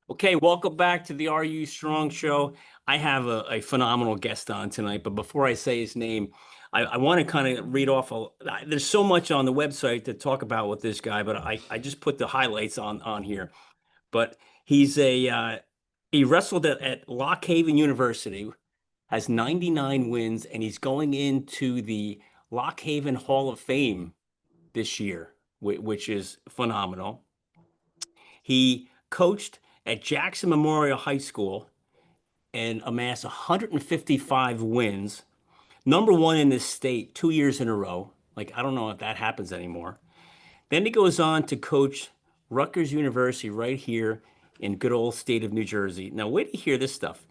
Okay, welcome back to the Are You Strong show. I have a phenomenal guest on tonight, but before I say his name, I want to kind of read off. There's so much on the website to talk about with this guy, but I just put the highlights on here. But he's he wrestled at Lock Haven University, has 99 wins, and he's going into the Lock Haven Hall of Fame this year, which is phenomenal. He coached at Jackson Memorial High School and amassed 155 wins, number one in this state 2 years in a row. Like, I don't know if that happens anymore. Then he goes on to coach Rutgers University right here in good old state of New Jersey. Now, wait to hear this stuff.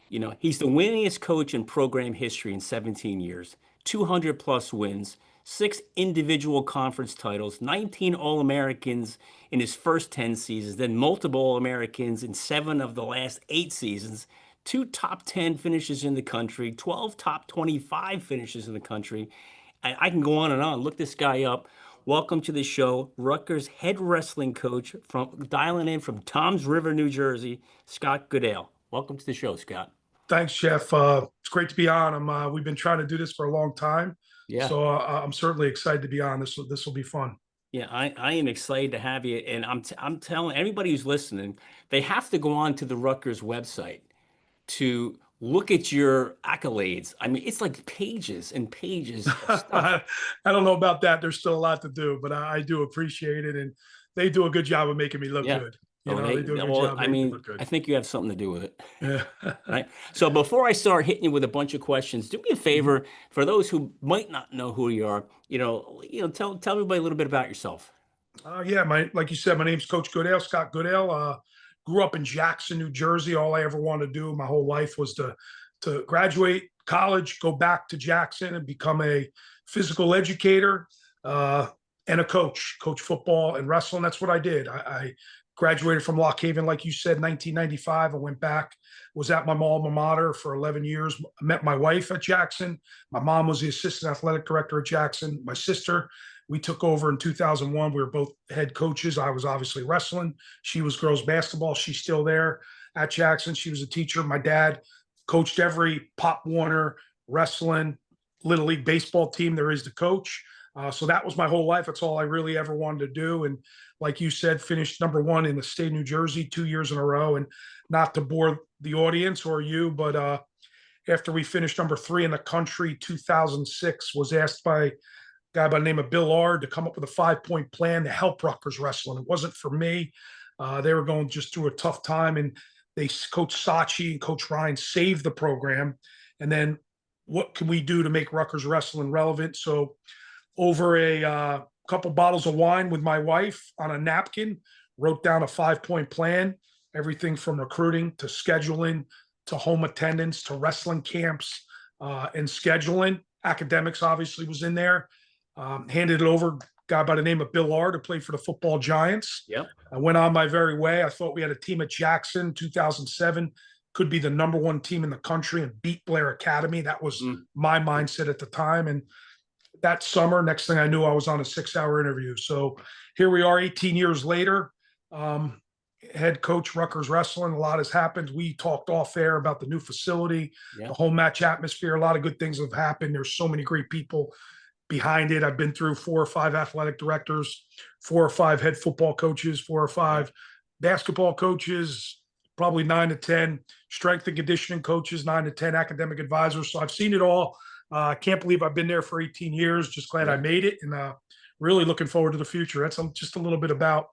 He's the winningest coach in program history in 17 years, 200 plus wins, six individual conference titles, 19 All-Americans in his first 10 seasons, then multiple All-Americans in seven of the last 8 seasons, two top 10 finishes in the country, 12 top 25 finishes in the country. I can go on and on. Look this guy up. Welcome to the show, Rutgers head wrestling coach from dialing in from Toms River, New Jersey, Scott Goodale. Welcome to the show, Scott. Thanks, Jeff. It's great to be on. We've been trying to do this for a long time, Yeah. so I'm certainly excited to be on. This will be fun. Yeah, I am excited to have you, and I'm telling everybody who's listening, they have to go on to the Rutgers website to look at your accolades. I mean, it's like pages and pages of stuff. I don't know about that. There's still a lot to do, but I do appreciate it, and they do a good job of making me look Yeah. good. Oh, They do a good well, job I making me mean, look good. I think you have something to do with it, Yeah. right? So before I start hitting you with a bunch of questions, do me a favor for those who might not know who you are. Tell everybody a little bit about yourself. Yeah, like you said, my name's Coach Goodale, Scott Goodale. Grew up in Jackson, New Jersey. All I ever wanted to do my whole life was to graduate college, go back to Jackson, and become a physical educator and a coach football and wrestling. That's what I did. I graduated from Lock Haven, like you said, 1995. I went back, was at my alma mater for 11 years. I met my wife at Jackson. My mom was the assistant athletic director at Jackson. My sister, we took over in 2001. We were both head coaches. I was obviously wrestling. She was girls basketball. She's still there at Jackson. She was a teacher. My dad coached every Pop Warner wrestling, Little League baseball team there is to coach. So that was my whole life. That's all I really ever wanted to do. And like you said, finished number one in the state of New Jersey 2 years in a row. And not to bore the audience or you, but after we finished number three in the country, 2006, was asked by a guy by the name of Bill Ard to come up with a 5-point plan to help Rutgers wrestling. It wasn't for me. They were going just through a tough time, and Coach Sachi and Coach Ryan saved the program. And then what can we do to make Rutgers wrestling relevant? So over a couple bottles of wine with my wife on a napkin, wrote down a 5-point plan, everything from recruiting to scheduling to home attendance to wrestling camps and scheduling. Academics obviously was in there. Handed it over, guy by the name of Bill Ard, who played for the football Giants. Yep. I went on my very way. I thought we had a team at Jackson 2007, could be the number one team in the country and beat Blair Academy. That was my mindset at the time. And that summer, next thing I knew, I was on a 6-hour interview. So here we are 18 years later. Head coach Rutgers wrestling. A lot has happened. We talked off air about the new facility, the home match atmosphere. A lot of good things have happened. There's so many great people behind it. I've been through 4 or 5 athletic directors, 4 or 5 head football coaches, 4 or 5 basketball coaches, probably 9 to 10 strength and conditioning coaches, 9 to 10 academic advisors. So I've seen it all. I can't believe I've been there for 18 years. Just glad I made it, and really looking forward to the future. That's just a little bit about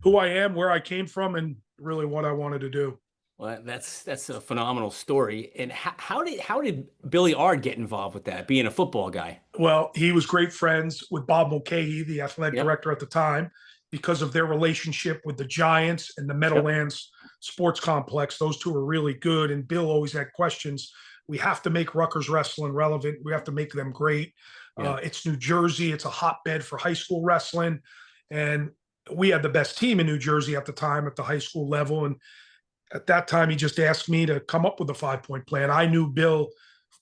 who I am, where I came from, and really what I wanted to do. Well, that's a phenomenal story. And how did Billy Ard get involved with that, being a football guy? Well, he was great friends with Bob Mulcahy, the athletic director at the time, because of their relationship with the Giants and the Meadowlands Sports Complex. Those two were really good, and Bill always had questions. We have to make Rutgers wrestling relevant. We have to make them great. It's New Jersey. It's a hotbed for high school wrestling. And we had the best team in New Jersey at the time at the high school level. And at that time, he just asked me to come up with a 5-point plan. I knew Bill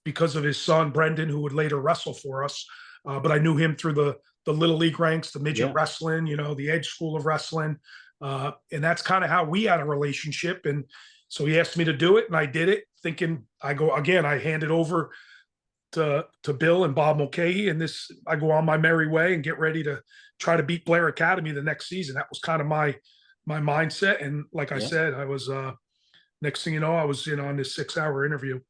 because of his son, Brendan, who would later wrestle for us. But I knew him through the Little League ranks, the midget wrestling, the Edge School of Wrestling. And that's kind of how we had a relationship. And so he asked me to do it, and I did it, thinking I hand it over to Bill and Bob Mulcahy, and I go on my merry way and get ready to try to beat Blair Academy the next season. That was kind of my mindset. And like I said, I was next thing you know, I was in on this 6-hour interview.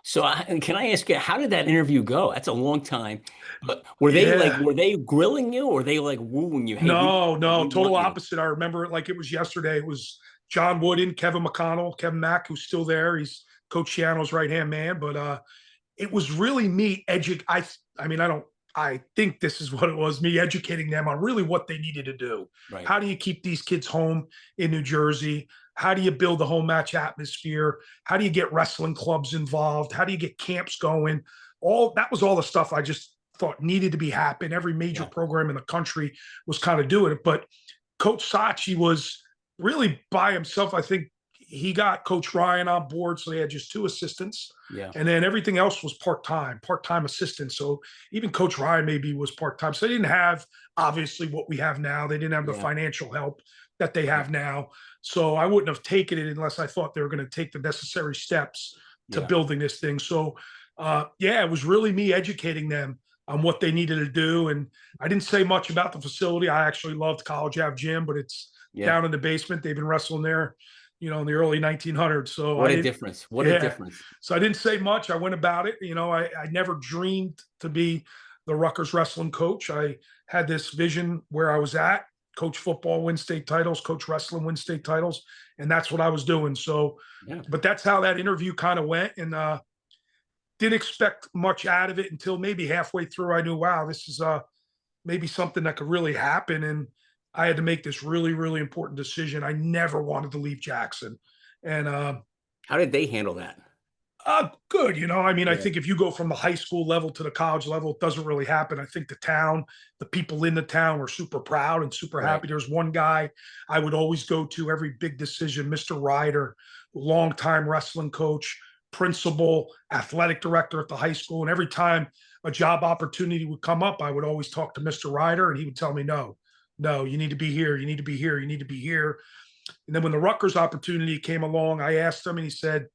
So can I ask you, how did that interview go? That's a long time. But were they grilling you, or were they like wooing you? Hey, No, we total want you. opposite. I remember it like it was yesterday. It was John Wooden, Kevin McConnell, Kevin Mack, who's still there. He's Coach Shiano's right-hand man. But it was really me I think this is what it was, me educating them on really what they needed to do. Right. How do you keep these kids home in New Jersey? How do you build the home match atmosphere? How do you get wrestling clubs involved? How do you get camps going? That was all the stuff I just thought needed to be happen. Every major program in the country was kind of doing it. But Coach Sachi was really by himself. I think he got Coach Ryan on board, so they had just 2 assistants. Yeah. And then everything else was part-time assistants. So even Coach Ryan maybe was part-time. So they didn't have, obviously, what we have now. They didn't have the financial help that they have now. So I wouldn't have taken it unless I thought they were going to take the necessary steps to building this thing. So, it was really me educating them on what they needed to do. And I didn't say much about the facility. I actually loved College Ave Gym, but it's down in the basement. They've been wrestling there, in the early 1900s. So what a difference. What a difference. So I didn't say much. I went about it. I never dreamed to be the Rutgers wrestling coach. I had this vision where I was at. Coach football, win state titles, coach wrestling, win state titles. And that's what I was doing. So, but that's how that interview kind of went. And didn't expect much out of it until maybe halfway through. I knew, wow, this is maybe something that could really happen. And I had to make this really, really important decision. I never wanted to leave Jackson. And how did they handle that? Good. I think if you go from the high school level to the college level, it doesn't really happen. I think the people in the town were super proud and super happy. There's one guy I would always go to every big decision, Mr. Ryder, longtime wrestling coach, principal, athletic director at the high school. And every time a job opportunity would come up, I would always talk to Mr. Ryder, and he would tell me, no, you need to be here. You need to be here. You need to be here. And then when the Rutgers opportunity came along, I asked him, and he said,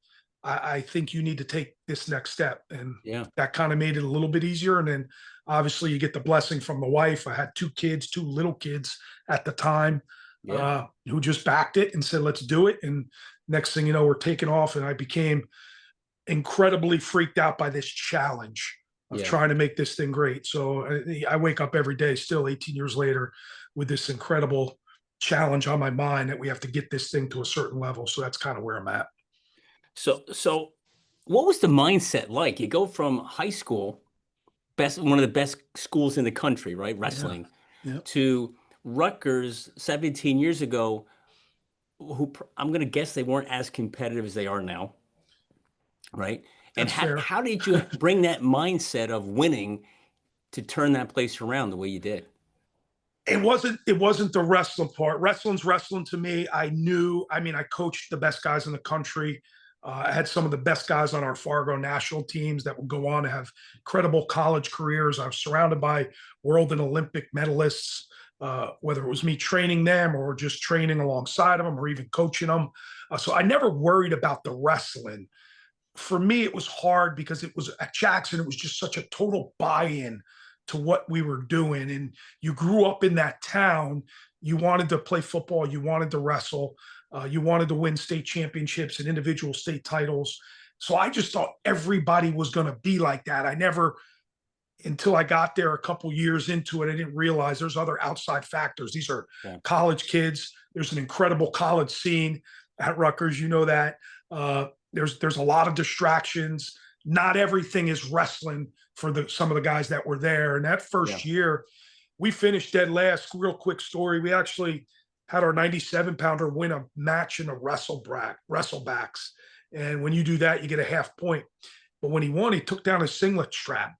I think you need to take this next step. And that kind of made it a little bit easier. And then obviously you get the blessing from the wife. I had 2 little kids at the time, who just backed it and said, let's do it. And next thing you know, we're taking off. And I became incredibly freaked out by this challenge of trying to make this thing great. So I wake up every day still 18 years later with this incredible challenge on my mind that we have to get this thing to a certain level. So that's kind of where I'm at. So what was the mindset like? You go from high school, one of the best schools in the country, right? Wrestling, to Rutgers 17 years ago, who I'm going to guess they weren't as competitive as they are now, right? That's and how did you bring that mindset of winning to turn that place around the way you did? It wasn't the wrestling part. Wrestling's wrestling to me. I coached the best guys in the country. I had some of the best guys on our Fargo national teams that would go on to have incredible college careers. I was surrounded by world and Olympic medalists, whether it was me training them or just training alongside of them or even coaching them. So I never worried about the wrestling. For me, it was hard because it was at Jackson. It was just such a total buy-in to what we were doing. And you grew up in that town. You wanted to play football. You wanted to wrestle. You wanted to win state championships and individual state titles. So I just thought everybody was going to be like that. Until I got there a couple years into it, I didn't realize there's other outside factors. These are college kids. There's an incredible college scene at Rutgers. You know that. There's a lot of distractions. Not everything is wrestling for some of the guys that were there. And that first year, we finished dead last. Real quick story. We actually had our 97-pounder win a match in a wrestlebacks. And when you do that, you get a half point. But when he won, he took down his singlet strap.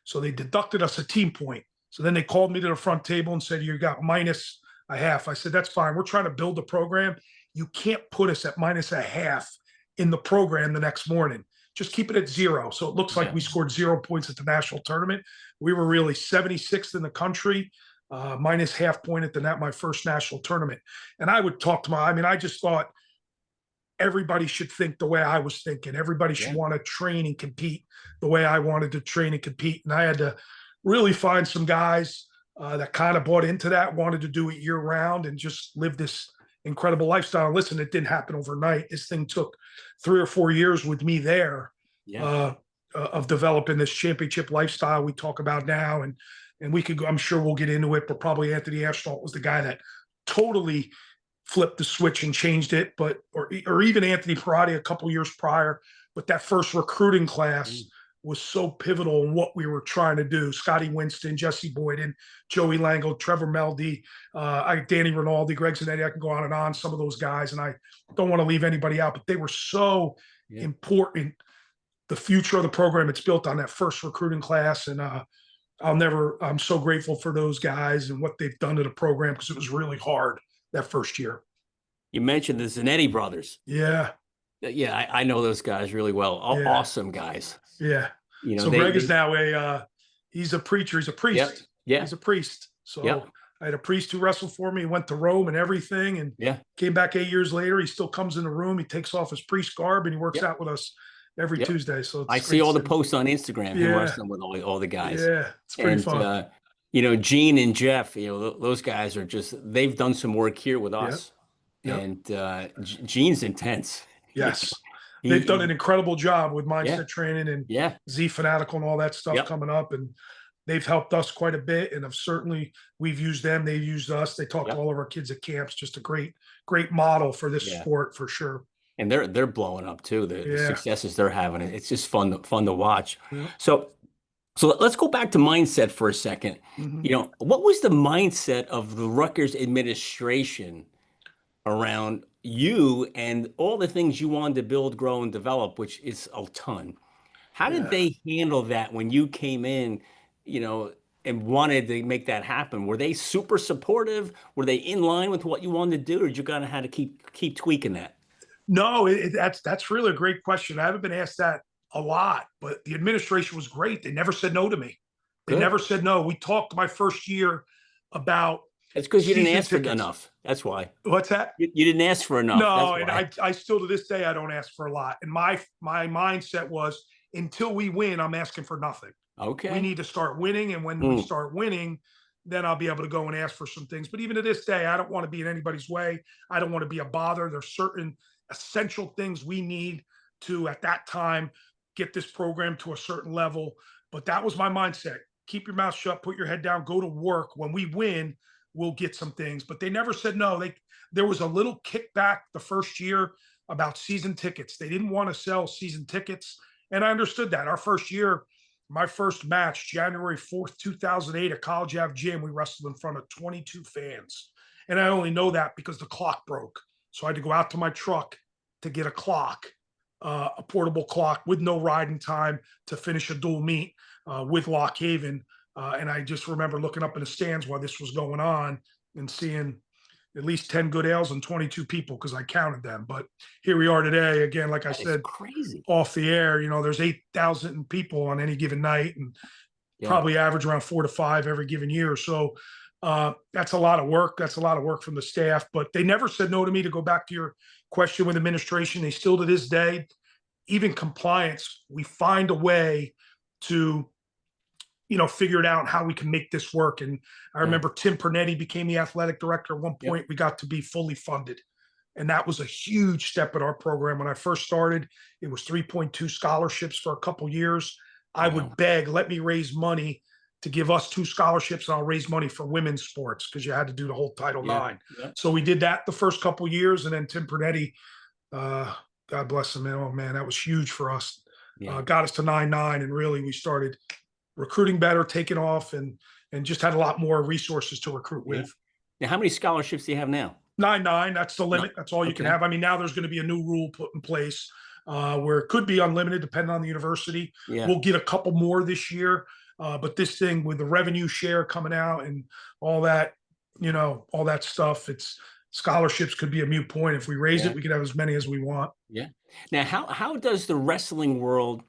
So they deducted us a team point. So then they called me to the front table and said, you got minus a half. I said, that's fine. We're trying to build a program. You can't put us at minus a half in the program the next morning. Just keep it at 0. So it looks like we scored 0 points at the national tournament. We were really 76th in the country. minus half point at the net, my first national tournament. And I would talk to I mean, I just thought everybody should think the way I was thinking. Everybody should Yeah. want to train and compete the way I wanted to train and compete. And I had to really find some guys that kind of bought into that, wanted to do it year round and just live this incredible lifestyle. Listen, it didn't happen overnight. This thing took 3 or 4 years with me there Yeah. of developing this championship lifestyle we talk about now. And we could go, I'm sure we'll get into it, but probably Anthony Ashtalt was the guy that totally flipped the switch and changed it. But or even Anthony Perotti a couple years prior. But that first recruiting class was so pivotal in what we were trying to do. Scotty Winston, Jesse Boyden, Joey Lango, Trevor Meldy, Danny Rinaldi, Greg Zanetti. I can go on and on, some of those guys, and I don't want to leave anybody out, but they were so important. The future of the program, it's built on that first recruiting class. And I'm so grateful for those guys and what they've done to the program, because it was really hard that first year. You mentioned the Zanetti brothers. Yeah. Yeah, I know those guys really well. Awesome guys. Yeah. You know, so Greg is now he's a preacher. He's a priest. Yeah. He's a priest. So I had a priest who wrestled for me, went to Rome and everything, and came back 8 years later. He still comes in the room. He takes off his priest garb and he works out with us every Tuesday. So I see all the posts on Instagram. Him wrestling with all the guys. Yeah, it's pretty fun. You know, Gene and Jeff, you know, those guys are they've done some work here with us. And Gene's intense. Yes. They've done an incredible job with mindset training and Z Fanatical and all that stuff coming up. And they've helped us quite a bit. And we've used them. They've used us. They talk to all of our kids at camps. Just a great model for this sport for sure. And they're blowing up too. The successes they're having. It's just fun to watch. So let's go back to mindset for a second. You know, what was the mindset of the Rutgers administration around you and all the things you wanted to build, grow, and develop, which is a ton? How did they handle that when you came in, you know, and wanted to make that happen? Were they super supportive? Were they in line with what you wanted to do, or did you kind of have to keep tweaking that? No, that's really a great question. I haven't been asked that a lot, but the administration was great. They never said no to me. They never said no. We talked my first year about. It's because you didn't ask for enough. That's why. What's that? You didn't ask for enough. No, and I still to this day I don't ask for a lot. And my mindset was, until we win, I'm asking for nothing. Okay. We need to start winning, and when we start winning, then I'll be able to go and ask for some things. But even to this day, I don't want to be in anybody's way. I don't want to be a bother. There's certain essential things we need to, at that time, get this program to a certain level. But that was my mindset. Keep your mouth shut, put your head down, go to work. When we win, we'll get some things. But they never said no. There was a little kickback the first year about season tickets. They didn't want to sell season tickets. And I understood that. Our first year, my first match, January 4th, 2008, at College Ave Gym, we wrestled in front of 22 fans. And I only know that because the clock broke. So I had to go out to my truck to get a clock, a portable clock with no riding time, to finish a dual meet with Lock Haven. And I just remember looking up in the stands while this was going on and seeing at least 10 Goodales and 22 people, because I counted them. But here we are today. Again, like I said, crazy off the air, you know, there's 8,000 people on any given night, and probably average around 4 to 5 every given year. So that's a lot of work. That's a lot of work from the staff. But they never said no to me. To go back to your question with administration, they still to this day, even compliance, we find a way to, you know, figure it out how we can make this work. And I remember Tim Pernetti became the athletic director. At one point, we got to be fully funded. And that was a huge step in our program. When I first started, it was 3.2 scholarships for a couple years. I would beg, let me raise money to give us 2 scholarships, and I'll raise money for women's sports, because you had to do the whole Title IX. So we did that the first couple of years. And then Tim Pernetti, God bless him, oh man, that was huge for us. Got us to 9-9, and really we started recruiting better, taking off, and just had a lot more resources to recruit with. Now, how many scholarships do you have now? 9-9. That's the limit. That's all you can have. I mean, now there's going to be a new rule put in place where it could be unlimited depending on the university. We'll get a couple more this year. But this thing with the revenue share coming out and all that, you know, all that stuff, it's scholarships could be a moot point. If we raise it, we could have as many as we want. Now, how does the wrestling world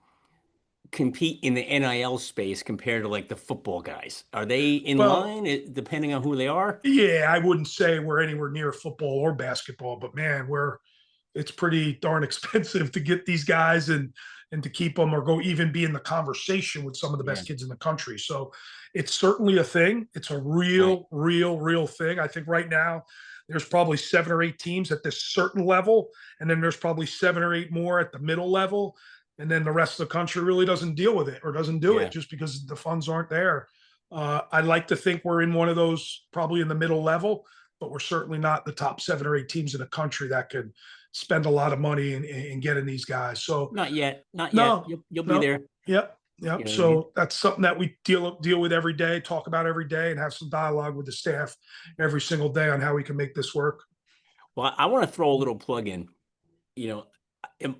compete in the NIL space compared to like the football guys? Are they in Well, line depending on who they are? yeah, I wouldn't say we're anywhere near football or basketball, but man, it's pretty darn expensive to get these guys and to keep them or go even be in the conversation with some of the Yeah, best kids in the country. So it's certainly a thing. It's a right. real thing. I think right now there's probably 7 or 8 teams at this certain level, and then there's probably 7 or 8 more at the middle level. And then the rest of the country really doesn't deal with it or doesn't do Yeah. it just because the funds aren't there. I'd like to think we're in one of those, probably in the middle level, but we're certainly not the top 7 or 8 teams in the country that can spend a lot of money in getting these guys. So Not yet. Not yet. no, You'll be no, there. yep, You yep. know, So that's something that we deal with every day, talk about every day, and have some dialogue with the staff every single day on how we can make this work. well, I want to throw a little plug in. You know,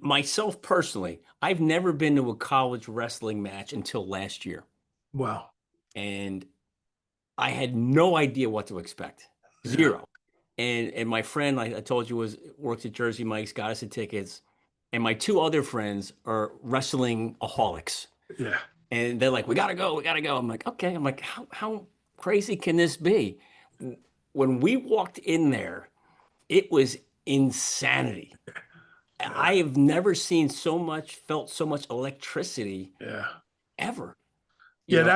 myself personally, I've never been to a college wrestling match until last year, Wow. and I had no idea what to expect. Yeah. Zero. And my friend, like I told you, was worked at Jersey Mike's, got us the tickets. And my two other friends are wrestling aholics. Yeah. And they're like, we gotta go, we gotta go. I'm like, okay. I'm like, how crazy can this be? When we walked in there, it was insanity. Yeah. I have never seen so much, felt so much electricity Yeah. ever. You Yeah, know,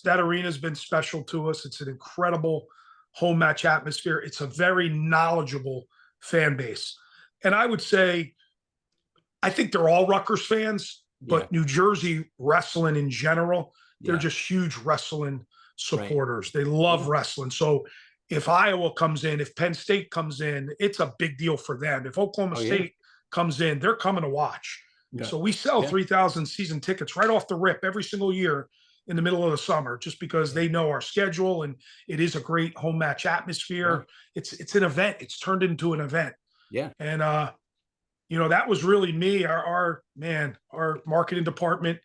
that arena's been special to us. It's an incredible home match atmosphere. It's a very knowledgeable fan base. And I would say I think they're all Rutgers fans, yeah, but New Jersey wrestling in general, they're yeah, just huge wrestling right. supporters. They love Yeah, wrestling. So if Iowa comes in, if Penn State comes in, it's a big deal for them. If Oklahoma oh yeah, State comes in, they're coming to watch. yeah, So we sell yeah, 3,000 season tickets right off the rip every single year in the middle of the summer, just because yeah, they know our schedule and it is a great home match yeah, atmosphere. It's an event. It's turned into an event. yeah, And that was really me. Our marketing department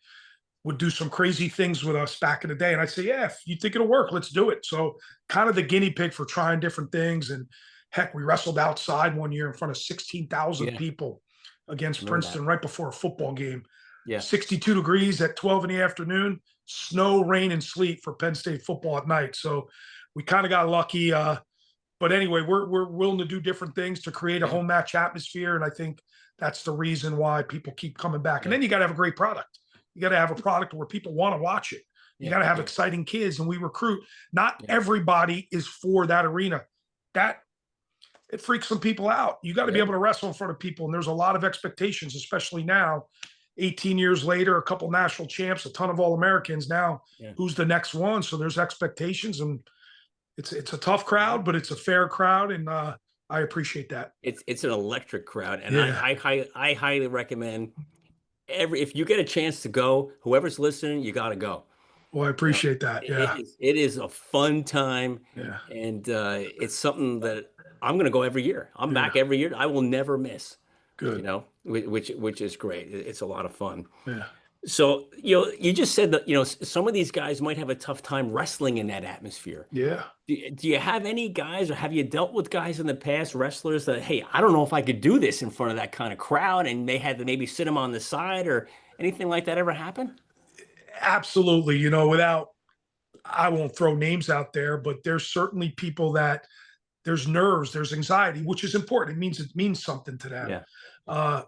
would do some crazy things with us back in the day. And I'd say, yeah, if you think it'll work, let's do it. So kind of the guinea pig for trying different things. And heck, we wrestled outside one year in front of 16,000 yeah. people against Remember that? Princeton right before a football game. Yeah, 62 degrees at 12 in the afternoon, snow, rain, and sleet for Penn State football at night. So we kind of got lucky. But anyway, we're willing to do different things to create a yeah, home match atmosphere, and I think that's the reason why people keep coming back. And yeah, then you got to have a great product. You got to have a product where people want to watch it. You yeah, got to have yeah, exciting kids, and we recruit. Not yeah, everybody is for that arena. That it freaks some people out. You got to be yeah, able to wrestle in front of people, and there's a lot of expectations, especially now. 18 years later, a couple national champs, a ton of All Americans. Now, yeah. who's the next one? So there's expectations, and it's a tough crowd, but it's a fair crowd, and I appreciate that. It's an electric crowd, and Yeah. I highly recommend if you get a chance to go, whoever's listening, you got to go. Well, I You know, appreciate that. Yeah. it is a fun time, Yeah. and it's something that I'm going to go every year. I'm Yeah. back every year. I will never miss. You Good. know, which is great. It's a lot of fun. Yeah. So, you just said that, some of these guys might have a tough time wrestling in that atmosphere. Yeah. Do you have any guys, or have you dealt with guys in the past, wrestlers that, hey, I don't know if I could do this in front of that kind of crowd, and they had to maybe sit them on the side, or anything like that ever happen? Absolutely. I won't throw names out there, but there's certainly people that there's nerves, there's anxiety, which is important. It means something to them. Yeah, Uh,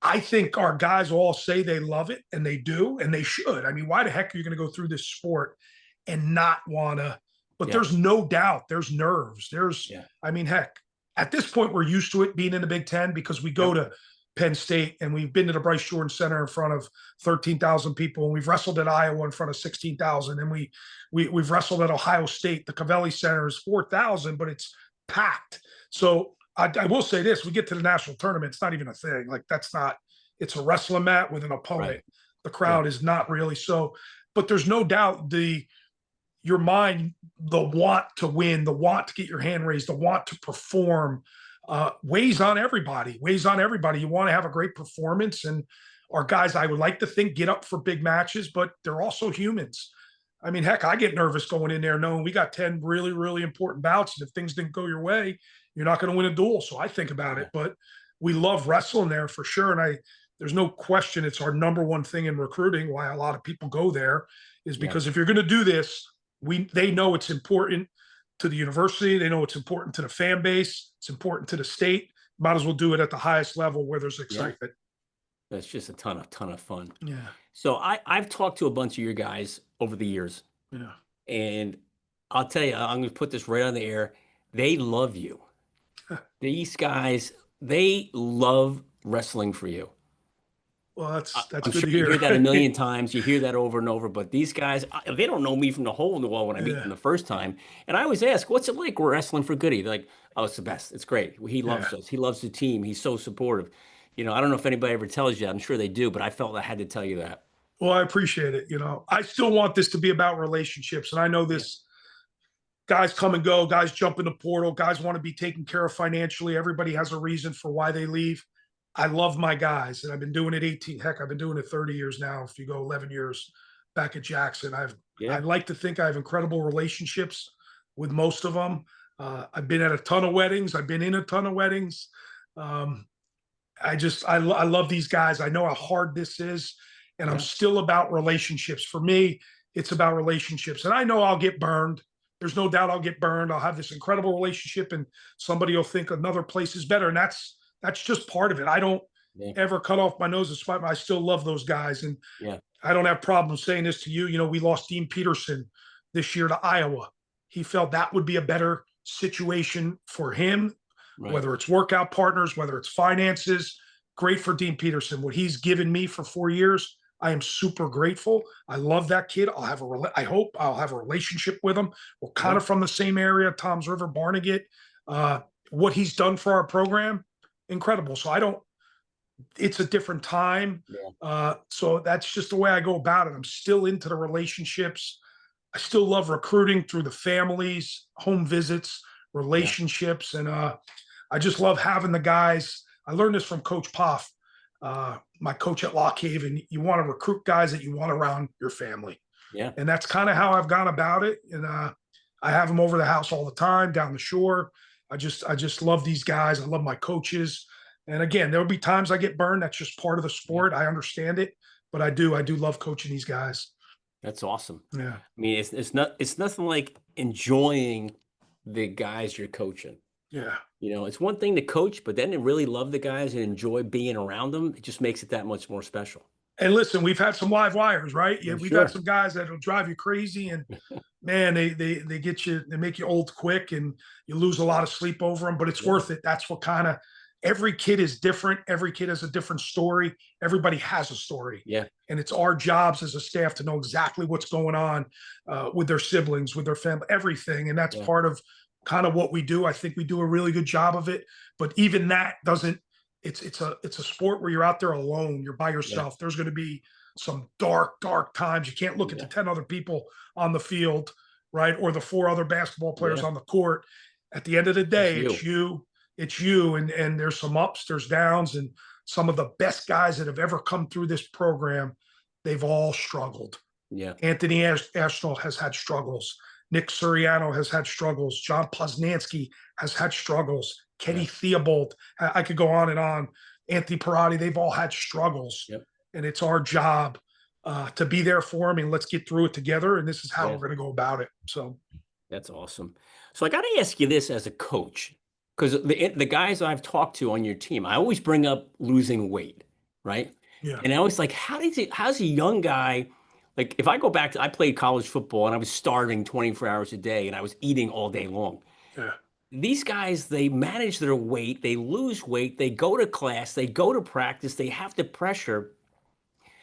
I think our guys all say they love it, and they do, and they should. I mean, why the heck are you going to go through this sport and not want to? But yeah, there's no doubt there's nerves. yeah, I mean, heck, at this point, we're used to it being in the Big Ten because we go yep, to Penn State and we've been to the Bryce Jordan Center in front of 13,000 people, and we've wrestled at Iowa in front of 16,000, and we've wrestled at Ohio State. The Covelli Center is 4,000, but it's packed. So I will say this: we get to the national tournament, it's not even a thing. Like that's not. It's a wrestling mat with an right, opponent. The yeah, crowd is not really so. But there's no doubt your mind, the want to win, the want to get your hand raised, the want to perform, weighs on everybody. Weighs on everybody. You want to have a great performance, and our guys, I would like to think, get up for big matches, but they're also humans. I mean, heck, I get nervous going in there knowing we got 10 really, really important bouts. And if things didn't go your way, you're not going to win a duel. So I think about yeah, it, but we love wrestling there for sure. And there's no question it's our number one thing in recruiting. Why a lot of people go there is Yeah. because if you're going to do this, they know it's important to the university. They know it's important to the fan base. It's important to the state. Might as well do it at the highest level where there's Yeah. excitement. That's just a ton of fun. Yeah. So I've talked to a bunch of your guys over the years, Yeah. and I'll tell you, I'm going to put this right on the air. They love you. These guys, they love wrestling for you. Well, that's I'm good sure to you hear. hear that a million times. You hear that over and over. But these guys, they don't know me from the hole in the wall when I meet Yeah. them the first time. And I always ask, "What's it like? We're wrestling for Goody." They're like, "Oh, it's the best. It's great. He Yeah. loves us. He loves the team. He's so supportive." I don't know if anybody ever tells you. I'm sure they do, but I felt I had to tell you that. Well, I appreciate it. I still want this to be about relationships. And I know Yeah, this guys come and go, guys jump in the portal, guys want to be taken care of financially. Everybody has a reason for why they leave. I love my guys, and I've been doing it 18, heck, I've been doing it 30 years now. If you go 11 years back at Jackson, yeah, I'd like to think I have incredible relationships with most of them. I've been at a ton of weddings. I've been in a ton of weddings. Um, I love these guys. I know how hard this is, and I'm yeah, still about relationships. For me, it's about relationships. And I know I'll get burned. There's no doubt I'll get burned. I'll have this incredible relationship, and somebody will think another place is better. And that's just part of it. I don't yeah, ever cut off my nose and spite. I still love those guys, and yeah. I don't have problems saying this to you. We lost Dean Peterson this year to Iowa. He felt that would be a better situation for him, Right. whether it's workout partners, whether it's finances. Great for Dean Peterson. What he's given me for 4 years, I am super grateful. I love that kid. I hope I'll have a relationship with him. We're kind Yeah. of from the same area, Toms River, Barnegat. Uh, what he's done for our program, incredible. So I don't. It's a different time. Yeah. So that's just the way I go about it. I'm still into the relationships. I still love recruiting through the families, home visits, Yeah. relationships, and I just love having the guys. I learned this from Coach Poff, my coach at Lockhaven. You want to recruit guys that you want around your family, Yeah. and that's kind of how I've gone about it. And I have them over the house all the time, down the shore. I just love these guys. I love my coaches. And again, there'll be times I get burned. That's just part of the Yeah. sport. I understand it, but I do love coaching these guys. That's awesome. Yeah, I mean, it's nothing like enjoying the guys you're coaching. yeah. It's one thing to coach, but then to really love the guys and enjoy being around them, it just makes it that much more special. And listen, we've had some live wires, right? Yeah, I'm we've had sure. some guys that'll drive you crazy, and man, they get you, they make you old quick, and you lose a lot of sleep over them. But it's Yeah. worth it. That's what kind of every kid is different. Every kid has a different story. Everybody has a story, Yeah. and it's our jobs as a staff to know exactly what's going on with their siblings, with their family, everything, and that's Yeah. part of kind of what we do. I think we do a really good job of it. But even that doesn't. It's a sport where you're out there alone. You're by Yeah. yourself. There's going to be some dark times. You can't look at the Yeah. 10 other people on the field, right? Or the 4 other basketball players Yeah. on the court. At the end of the That's day, you. it's you. And there's some ups, there's downs, and some of the best guys that have ever come through this program, they've all struggled. Yeah. Anthony Ashnault has had struggles. Nick Suriano has had struggles. John Poznansky has had struggles. Kenny Yeah. Theobald, I could go on and on. Anthony Perotti, they've all had struggles. Yep. And it's our job to be there for them, and let's get through it together. And this is how Yeah. we're going to go about it. So, That's awesome. So I got to ask you this as a coach, because the guys I've talked to on your team, I always bring up losing weight, right? yeah, And I always like, how's a young guy, like if I go back to, I played college football and I was starving 24 hours a day and I was eating all day long. yeah, These guys, they manage their weight, they lose weight, they go to class, they go to practice, they have to pressure.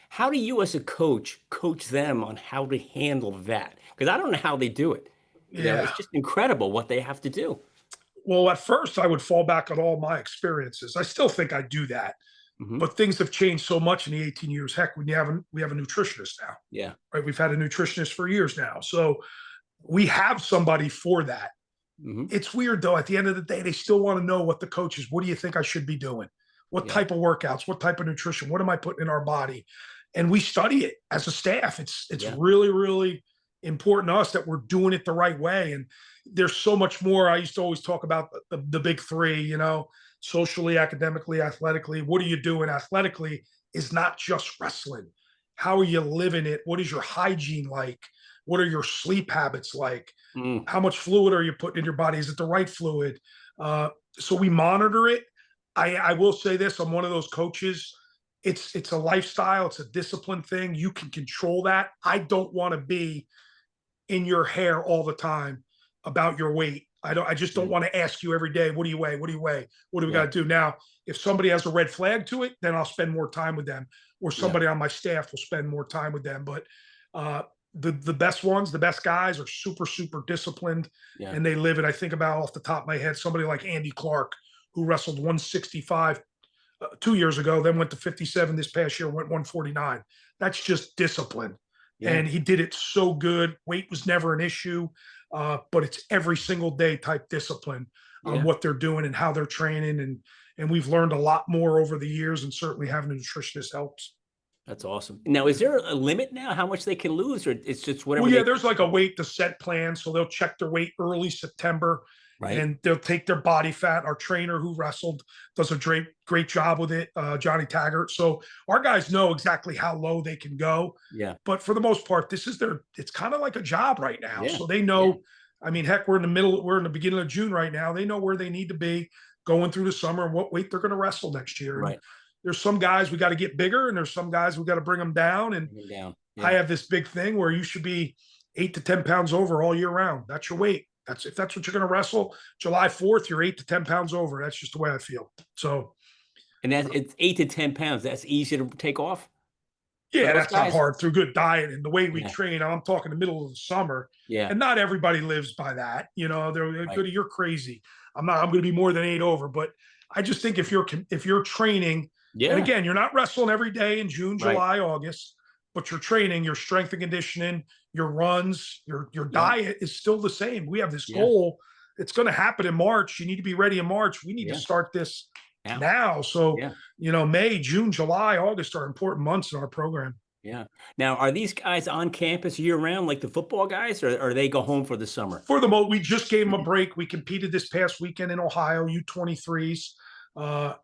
How do you, as a coach them on how to handle that? Because I don't know how they do it. yeah. It's just incredible what they have to do. Well, at first, I would fall back on all my experiences. I still think I do that, Hmm. but things have changed so much in the 18 years. Heck, we have a nutritionist now, Yeah. right? We've had a nutritionist for years now, so we have somebody for that. Hmm. It's weird though. At the end of the day, they still want to know what the coach is. What do you think I should be doing? What Yeah. type of workouts? What type of nutrition? What am I putting in our body? And we study it as a staff. It's Yeah. really important to us that we're doing it the right way. And there's so much more. I used to always talk about the big three. Socially, academically, athletically. What are you doing athletically? is not just wrestling. How are you living it? What is your hygiene like? What are your sleep habits like? Mm, How much fluid are you putting in your body? Is it the right fluid? So we monitor it. I will say this: I'm one of those coaches. It's a lifestyle. It's a discipline thing. You can control that. I don't want to be in your hair all the time about your weight. I just don't mm, want to ask you every day, what do you weigh? What do you weigh? What do we yeah, got to do? Now, if somebody has a red flag to it, then I'll spend more time with them, or yeah, somebody on my staff will spend more time with them. But uh, the best ones, the best guys are super disciplined, yeah. and they live it. I think about off the top of my head somebody like Andy Clark, who wrestled 165 2 years ago, then went to 57 this past year, went 149. That's just discipline. Yeah, And he did it so good. Weight was never an issue, but it's every single day type discipline on yeah. what they're doing and how they're training. And we've learned a lot more over the years, and certainly having a nutritionist helps. That's awesome. Now, is there a limit now how much they can lose, or it's just whatever Well, yeah, they there's like a feel? weight to set plan. So they'll check their weight early September, Right? and they'll take their body fat. Our trainer who wrestled does a great job with it, Johnny Taggart. So our guys know exactly how low they can go. Yeah, But for the most part, it's kind of like a job right now. yeah, So they yeah. know, I mean, heck, we're in the beginning of June right now. They know where they need to be going through the summer and what weight they're going to wrestle next year. And Right. there's some guys we got to get bigger, and there's some guys we got to bring them down. And Bring 'em down. I Yeah, have this big thing where you should be 8 to 10 pounds over all year round. That's your weight. If that's what you're going to wrestle, July 4th, you're 8 to 10 pounds over. That's just the way I feel. So and it's 8 to 10 pounds. That's easy to take off for yeah, those that's not guys. hard through good diet and the way we Yeah, train. I'm talking the middle of the summer, yeah. and not everybody lives by that. They're Right. good. You're crazy. I'm going to be more than 8 over, but I just think if you're training, and Yeah. again, you're not wrestling every day in June, Right. July, August, but you're training, your strength and conditioning, your runs, your Yeah. diet is still the same. We have this Yeah. goal. It's going to happen in March. You need to be ready in March. We need to Yeah. start this Now. now. So, Yeah. May, June, July, August are important months in our program. Yeah. Now, are these guys on campus year round like the football guys, or they go home for the summer? For the most, we just gave them a break. We competed this past weekend in Ohio, U23s, uh,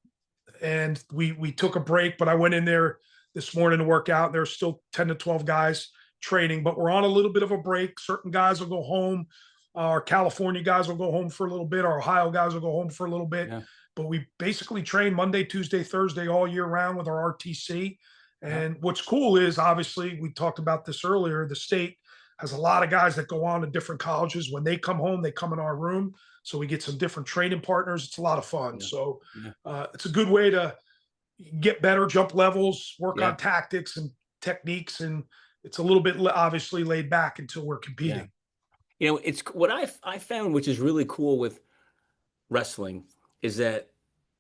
and we took a break. But I went in there this morning to work out. There's still 10 to 12 guys training, but we're on a little bit of a break. Certain guys will go home. Our California guys will go home for a little bit. Our Ohio guys will go home for a little bit. Yeah. But we basically train Monday, Tuesday, Thursday all year round with our RTC. Yeah. And what's cool is, obviously, we talked about this earlier, the state has a lot of guys that go on to different colleges. When they come home, they come in our room. So we get some different training partners. It's a lot of fun. Yeah. So Yeah. it's a good way to get better, jump levels, work Yeah. on tactics and techniques. And it's a little bit obviously laid back until we're Yeah. competing. It's what I found, which is really cool with wrestling, is that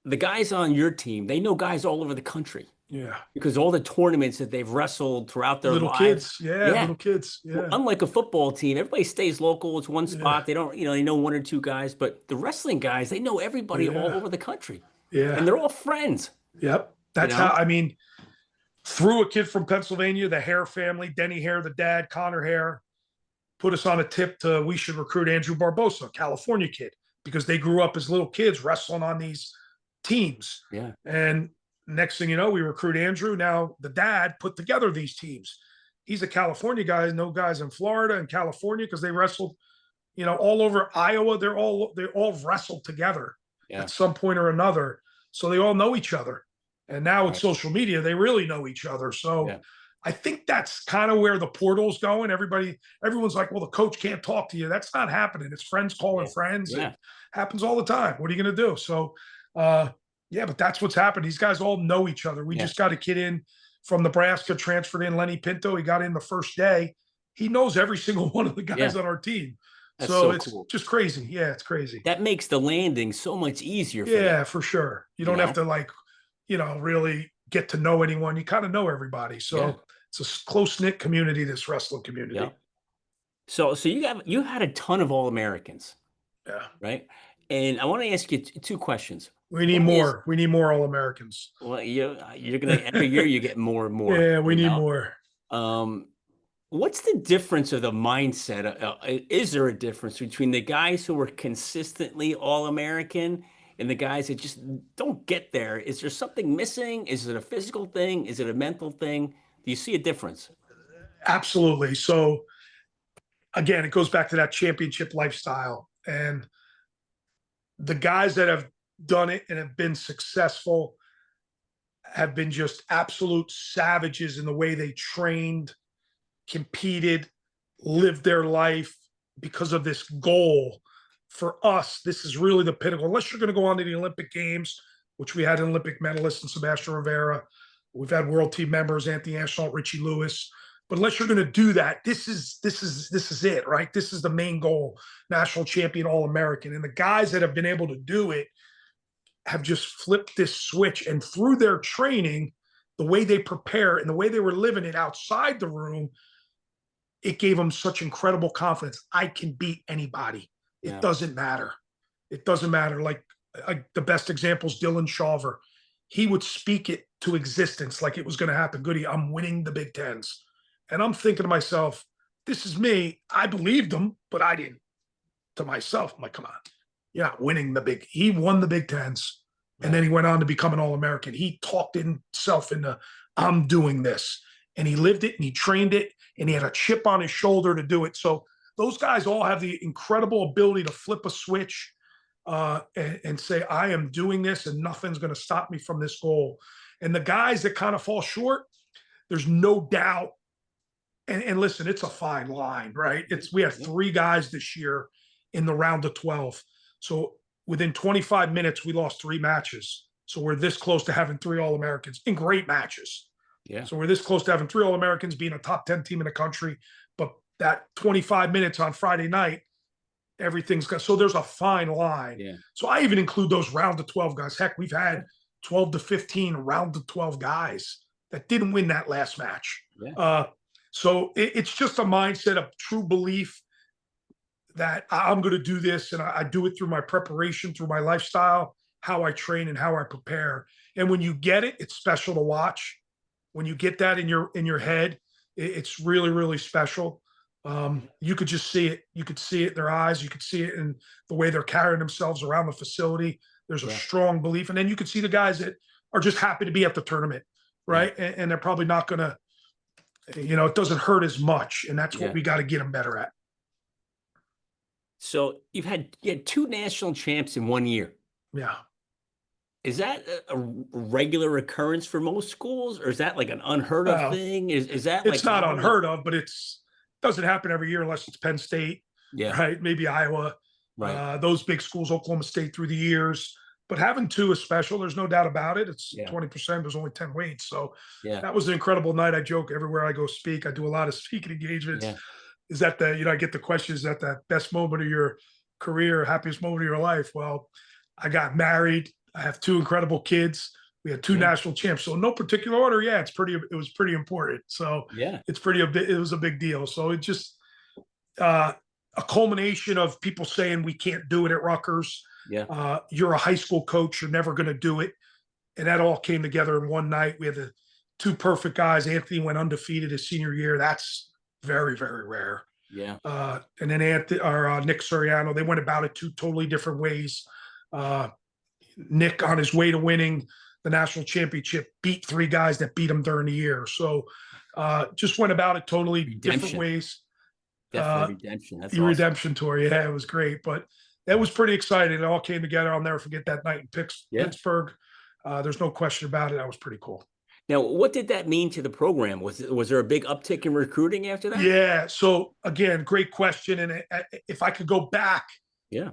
the guys on your team, they know guys all over the country Yeah. because all the tournaments that they've wrestled throughout their Little lives. kids. Yeah. Yeah. Little kids. Well, Yeah. unlike a football team, everybody stays local. It's one Yeah. spot. They don't, they know one or two guys, but the wrestling guys, they know everybody all Yeah. over the country, and Yeah. they're all friends, Yep. you That's how, know? I mean, through a kid from Pennsylvania, the Hare family, Denny Hare, the dad, Connor Hare, put us on a tip to we should recruit Andrew Barbosa, California kid, because they grew up as little kids wrestling on these teams. Yeah. And next thing you know, we recruit Andrew. Now the dad put together these teams. He's a California guy, no guys in Florida and California because they wrestled, all over Iowa. They all wrestled together Yeah. at some point or another. So they all know each other. And now with Right. social media, they really know each other. So Yeah. I think that's kind of where the portal's going. Everyone's like, well, the coach can't talk to you. That's not happening. It's friends calling Yeah. friends. Yeah. It happens all the time. What are you going to do? So, yeah, but that's what's happened. These guys all know each other. We Yeah. just got a kid in from Nebraska, transferred in, Lenny Pinto. He got in the first day. He knows every single one of the guys Yeah. on our team. That's So so it's cool. just crazy. Yeah, it's crazy. That makes the landing so much easier for them, Yeah, for sure. You you don't have know? to really get to know anyone. You kind of know everybody. Yeah. So it's a close knit community, this wrestling community. Yeah. So you had a ton of All-Americans, Yeah. right? And I want to ask you two questions. We need One is, more. We need more All Americans. well, you're gonna every year you get more and more, Yeah, we need more. Um, what's the difference of the mindset? Is there a difference between the guys who were consistently All-American and the guys that just don't get there? Is there something missing? Is it a physical thing? Is it a mental thing? Do you see a difference? Absolutely. So again, it goes back to that championship lifestyle. And the guys that have done it and have been successful have been just absolute savages in the way they trained, competed, lived their life because of this goal. For us, this is really the pinnacle. Unless you're going to go on to the Olympic Games, which we had an Olympic medalist in Sebastian Rivera. We've had world team members, Anthony Ashnalt, Richie Lewis. But unless you're going to do that, this is it, right? This is the main goal: national champion, All-American. And the guys that have been able to do it have just flipped this switch. And through their training, the way they prepare and the way they were living it outside the room, it gave them such incredible confidence. I can beat anybody. It doesn't matter. It doesn't matter. Like the best example is Dylan Chauver. He would speak it to existence like it was going to happen. Goody, I'm winning the Big Tens. And I'm thinking to myself, this is me. I believed him, but I didn't. To myself, I'm like, come on. You're not winning the big. He won the Big Tens. And then he went on to become an All-American. He talked himself into, I'm doing this. And he lived it and he trained it and he had a chip on his shoulder to do it. So those guys all have the incredible ability to flip a switch and say, I am doing this and nothing's going to stop me from this goal. And the guys that kind of fall short, there's no doubt. And listen, it's a fine line, right? We had 3 guys this year in the round of 12. So within 25 minutes, we lost 3 matches. So we're this close to having 3 All-Americans in great matches. Yeah. So we're this close to having 3 All-Americans, being a top 10 team in the country. But that 25 minutes on Friday night, everything's got, so there's a fine line. Yeah. So I even include those round of 12 guys. Heck, we've had 12 to 15 round of 12 guys that didn't win that last match. Yeah. So it's just a mindset of true belief that I'm going to do this, and I do it through my preparation, through my lifestyle, how I train and how I prepare. And when you get it, it's special to watch. When you get that in your head, it's really, really special. You could just see it. You could see it in their eyes. You could see it in the way they're carrying themselves around the facility. There's a strong belief. And then you could see the guys that are just happy to be at the tournament, right? Yeah. And they're probably not going to, it doesn't hurt as much. And that's what we got to get them better at. So you had 2 national champs in 1 year. Yeah. Is that a regular occurrence for most schools, or is that like an unheard of thing? Is that it's not unheard of, but doesn't happen every year unless it's Penn State, right? Maybe Iowa, right? Those big schools, Oklahoma State through the years. But having 2 is special. There's no doubt about it. It's 20%. There's only 10 weights. So that was an incredible night. I joke everywhere I go speak. I do a lot of speaking engagements. Yeah. Is that I get the question, is that the best moment of your career, happiest moment of your life? Well, I got married. I have 2 incredible kids. We had 2 national champs. So in no particular order, it was pretty important. So it was a big deal. So it just a culmination of people saying we can't do it at Rutgers. Yeah. You're a high school coach. You're never going to do it. And that all came together in one night. We had the 2 perfect guys. Anthony went undefeated his senior year. That's very, very rare. Yeah. And then Nick Suriano, they went about it 2 totally different ways. Nick, on his way to winning the national championship, beat 3 guys that beat him during the year. So just went about it totally different ways. Definitely redemption. That's awesome. Redemption tour. Yeah, it was great. But that was pretty exciting. It all came together. I'll never forget that night in Pittsburgh. There's no question about it. That was pretty cool. Now, what did that mean to the program? Was there a big uptick in recruiting after that? Yeah. So again, great question. And if I could go back,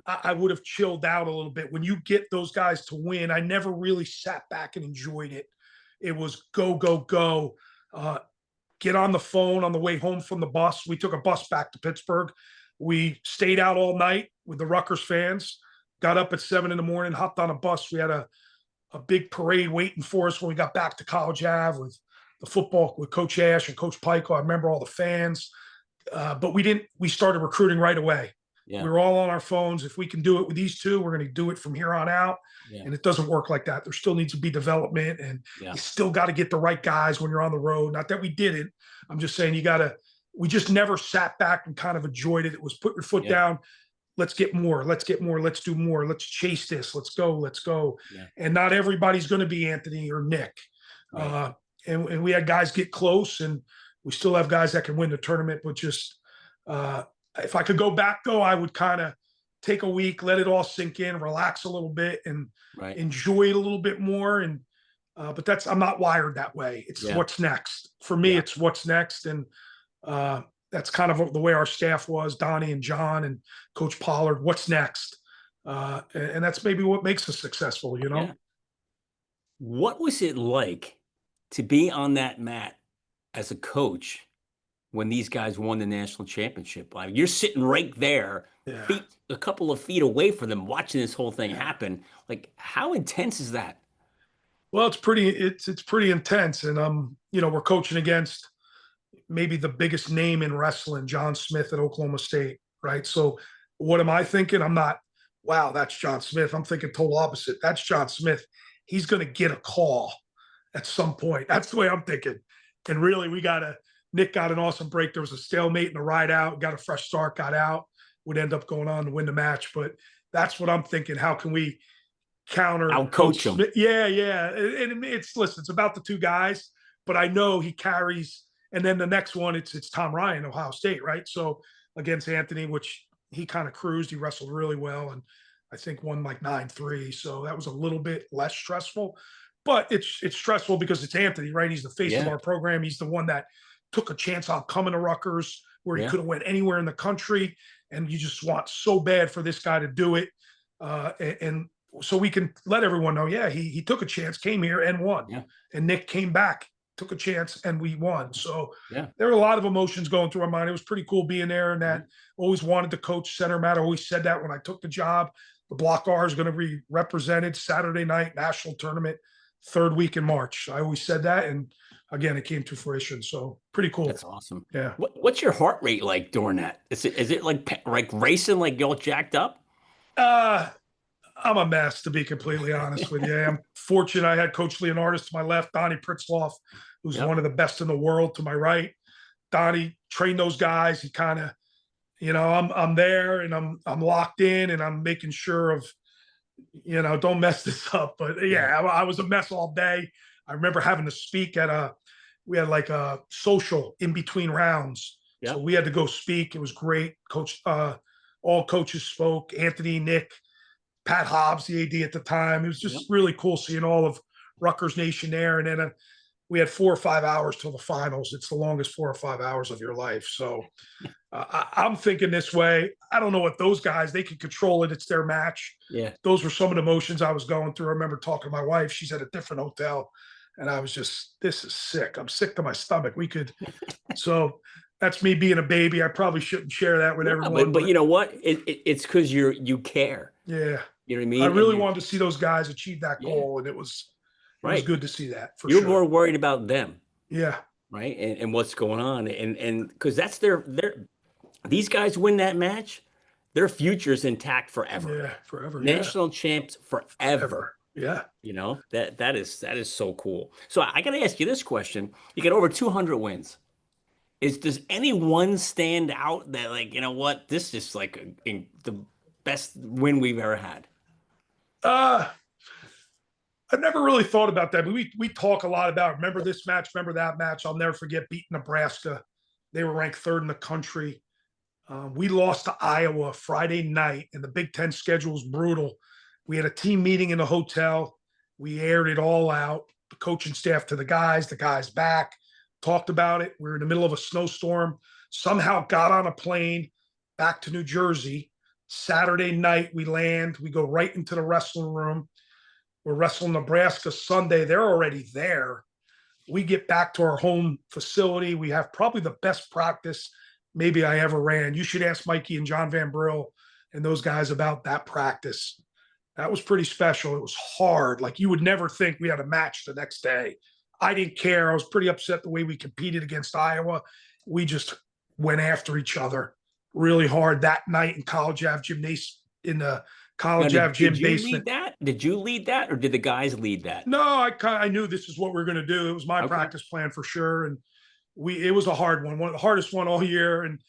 I would have chilled out a little bit. When you get those guys to win, I never really sat back and enjoyed it. It was go, go, go. Get on the phone on the way home from the bus. We took a bus back to Pittsburgh. We stayed out all night with the Rutgers fans, got up at 7 a.m, hopped on a bus. We had a big parade waiting for us when we got back to College Ave with the football, with Coach Ash and Coach Pike. I remember all the fans, but we started recruiting right away. Yeah. We were all on our phones. If we can do it with these 2, we're going to do it from here on out. Yeah. And it doesn't work like that. There still needs to be development, and you still got to get the right guys when you're on the road. Not that we didn't. I'm just saying we just never sat back and kind of enjoyed it. It was put your foot down, let's get more, let's get more, let's do more, let's chase this, let's go. Yeah. And not everybody's going to be Anthony or Nick. Right. And we had guys get close, and we still have guys that can win the tournament. But just if I could go back, though, I would kind of take a week, let it all sink in, relax a little bit, and Right. enjoy it a little bit more. And but I'm not wired that way. It's what's next for me. It's what's next, and that's kind of the way our staff was, Donnie and John and Coach Pollard. What's next? And that's maybe what makes us successful, you know? Yeah. What was it like to be on that mat as a coach when these guys won the national championship? Like, you're sitting right there, a couple of feet away from them, watching this whole thing happen. Like, how intense is that? Well, it's pretty intense. And we're coaching against maybe the biggest name in wrestling, John Smith at Oklahoma State, right? So what am I thinking? I'm not, wow, that's John Smith. I'm thinking total opposite. That's John Smith. He's going to get a call at some point. That's the way I'm thinking. And really, Nick got an awesome break. There was a stalemate and a ride out, got a fresh start, got out, would end up going on to win the match. But that's what I'm thinking. How can we counter? I'll coach him. Yeah. And it's about the two guys, but I know he carries. And then the next one, it's Tom Ryan, Ohio State, right? So against Anthony, which he kind of cruised. He wrestled really well, and I think won like 9-3. So that was a little bit less stressful. But it's stressful because it's Anthony, right? He's the face of our program. He's the one that took a chance on coming to Rutgers, where he could have went anywhere in the country, and you just want so bad for this guy to do it. And so we can let everyone know, he took a chance, came here and won. Yeah. And Nick came back, took a chance, and we won. So there were a lot of emotions going through my mind. It was pretty cool being there, and that always wanted to coach center mat. I always said that when I took the job. The Block R is going to be represented Saturday night national tournament, 3rd week in March. I always said that, and again, it came to fruition. So pretty cool. That's awesome. Yeah. What's your heart rate like during that? Is it like racing, like y'all jacked up? I'm a mess, to be completely honest with you. I'm fortunate I had Coach Leonardis to my left, Donnie Pritzloff, who's one of the best in the world, to my right. Donnie trained those guys. He kind of, I'm there, and I'm locked in, and I'm making sure of, don't mess this up. But I was a mess all day. I remember having to speak we had like a social in between rounds. So we had to go speak. It was great. All coaches spoke. Anthony, Nick, Pat Hobbs, the AD at the time. It was just really cool seeing all of Rutgers Nation there. And then we had 4 or 5 hours till the finals. It's the longest 4 or 5 hours of your life. So I'm thinking this way. I don't know what those guys, they can control it. It's their match. Yeah. Those were some of the emotions I was going through. I remember talking to my wife. She's at a different hotel. And I was just, this is sick. I'm sick to my stomach. So that's me being a baby. I probably shouldn't share that with everyone. But you know what? It's because you care. Yeah. You know what I mean? I really wanted to see those guys achieve that goal. And it was good to see that, for You're sure. more worried about them. Yeah. Right. And what's going on. And because that's these guys win that match, their future's intact forever. Yeah, forever. National champs forever. Yeah. That is so cool. So I got to ask you this question. You get over 200 wins. Does any one stand out that, like, you know what, this is like the best win we've ever had? I've never really thought about that. But we talk a lot about, remember this match, remember that match. I'll never forget beating Nebraska. They were ranked 3rd in the country. We lost to Iowa Friday night, and the Big Ten schedule was brutal. We had a team meeting in the hotel. We aired it all out, the coaching staff to the guys back, talked about it. We were in the middle of a snowstorm, somehow got on a plane back to New Jersey. Saturday night, we land. We go right into the wrestling room. We're wrestling Nebraska Sunday. They're already there. We get back to our home facility. We have probably the best practice maybe I ever ran. You should ask Mikey and John Van Brill and those guys about that practice. That was pretty special. It was hard. Like, you would never think we had a match the next day. I didn't care. I was pretty upset the way we competed against Iowa. We just went after each other really hard that night in College Ave gymnasium, in the College Ave gym basement. Did you lead that, or did the guys lead that? No, I knew this is what we were going to do. It was my practice plan for sure. And it was a hard one of the hardest one all year. And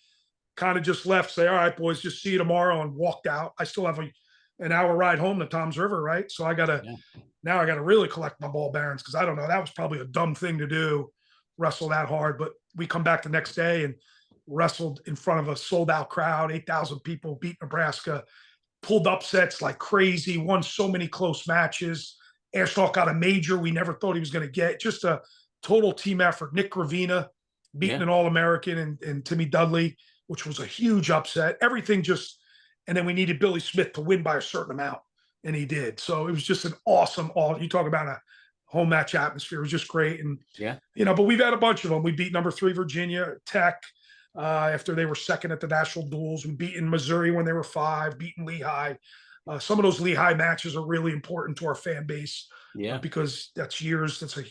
kind of just left, say, all right, boys, just see you tomorrow, and walked out. I still have an hour ride home to Tom's River, right? So Yeah. now I got to really collect my ball bearings, because I don't know, that was probably a dumb thing to do, wrestle that hard. But we come back the next day and wrestled in front of a sold out crowd, 8,000 people, beat Nebraska, pulled upsets like crazy, won so many close matches. Ashlock got a major we never thought he was going to get. Just a total team effort. Nick Gravina beating Yeah. an All-American, and Timmy Dudley, which was a huge upset. Everything just, and then we needed Billy Smith to win by a certain amount, and he did. So it was just an awesome, you talk about a home match atmosphere. It was just great. And, Yeah. but we've had a bunch of them. We beat number 3 Virginia Tech after they were second at the national duels. We beat in Missouri when they were 5, beaten Lehigh. Some of those Lehigh matches are really important to our fan base. Yeah. Because that's a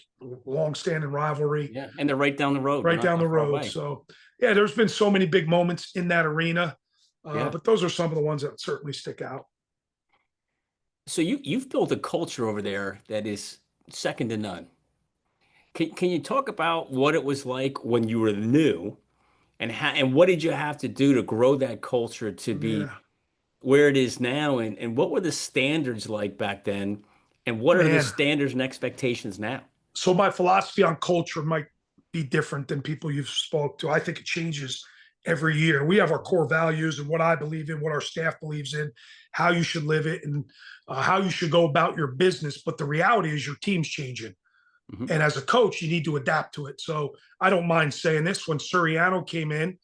long-standing rivalry. Yeah. And they're right down the road. Right down the road. Away. So, yeah, there's been so many big moments in that arena. Yeah. But those are some of the ones that certainly stick out. So you've built a culture over there that is second to none. Can you talk about what it was like when you were new, and what did you have to do to grow that culture to be Yeah, where it is now, and what were the standards like back then, and what are the man. standards and expectations now? So my philosophy on culture might be different than people you've spoke to. I think it changes every year. We have our core values and what I believe in, what our staff believes in, how you should live it, and how you should go about your business. But the reality is your team's changing. Hmm. And as a coach, you need to adapt to it. So I don't mind saying this. When Suriano came in,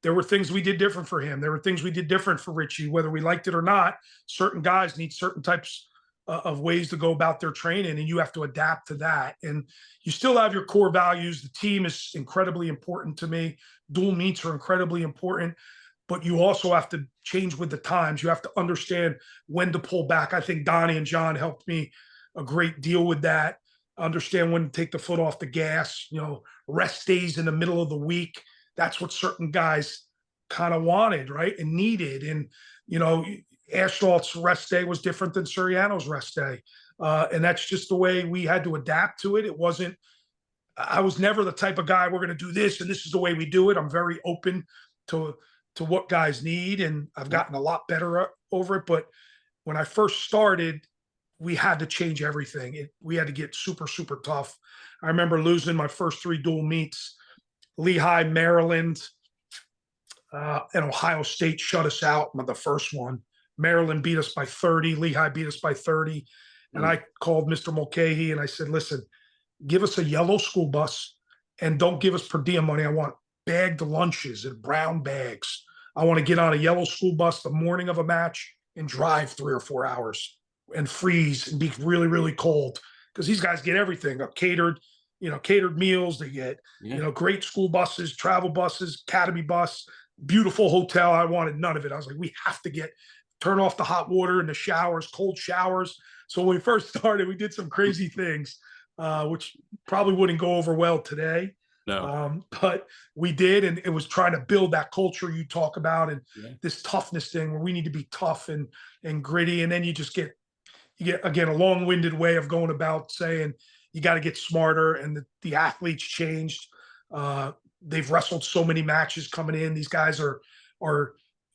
there were things we did different for him. There were things we did different for Richie, whether we liked it or not. Certain guys need certain types of ways to go about their training, and you have to adapt to that. And you still have your core values. The team is incredibly important to me. Dual meets are incredibly important, but you also have to change with the times. You have to understand when to pull back. I think Donnie and John helped me a great deal with that. Understand when to take the foot off the gas, rest days in the middle of the week. That's what certain guys kind of wanted, right? And needed. And, Asphalt rest day was different than Suriano's rest day. And that's just the way we had to adapt to it. I was never the type of guy, we're going to do this and this is the way we do it. I'm very open to what guys need. And I've gotten a lot better over it. But when I first started, we had to change everything. We had to get super, super tough. I remember losing my first 3 dual meets. Lehigh, Maryland, and Ohio State shut us out on the first one. Maryland beat us by 30. Lehigh beat us by 30. And I called Mr. Mulcahy and I said, listen, give us a yellow school bus and don't give us per diem money. I want bagged lunches in brown bags. I want to get on a yellow school bus the morning of a match and drive 3 or 4 hours and freeze and be really, really cold, because these guys get everything catered meals. They get, great school buses, travel buses, academy bus, beautiful hotel. I wanted none of it. I was like, we have to turn off the hot water and the showers, cold showers. So when we first started, we did some crazy things, which probably wouldn't go over well today. No. But we did, and it was trying to build that culture you talk about, and this toughness thing where we need to be tough and gritty. And then you get again a long-winded way of going about saying you got to get smarter, and the athletes changed. They've wrestled so many matches coming in. These guys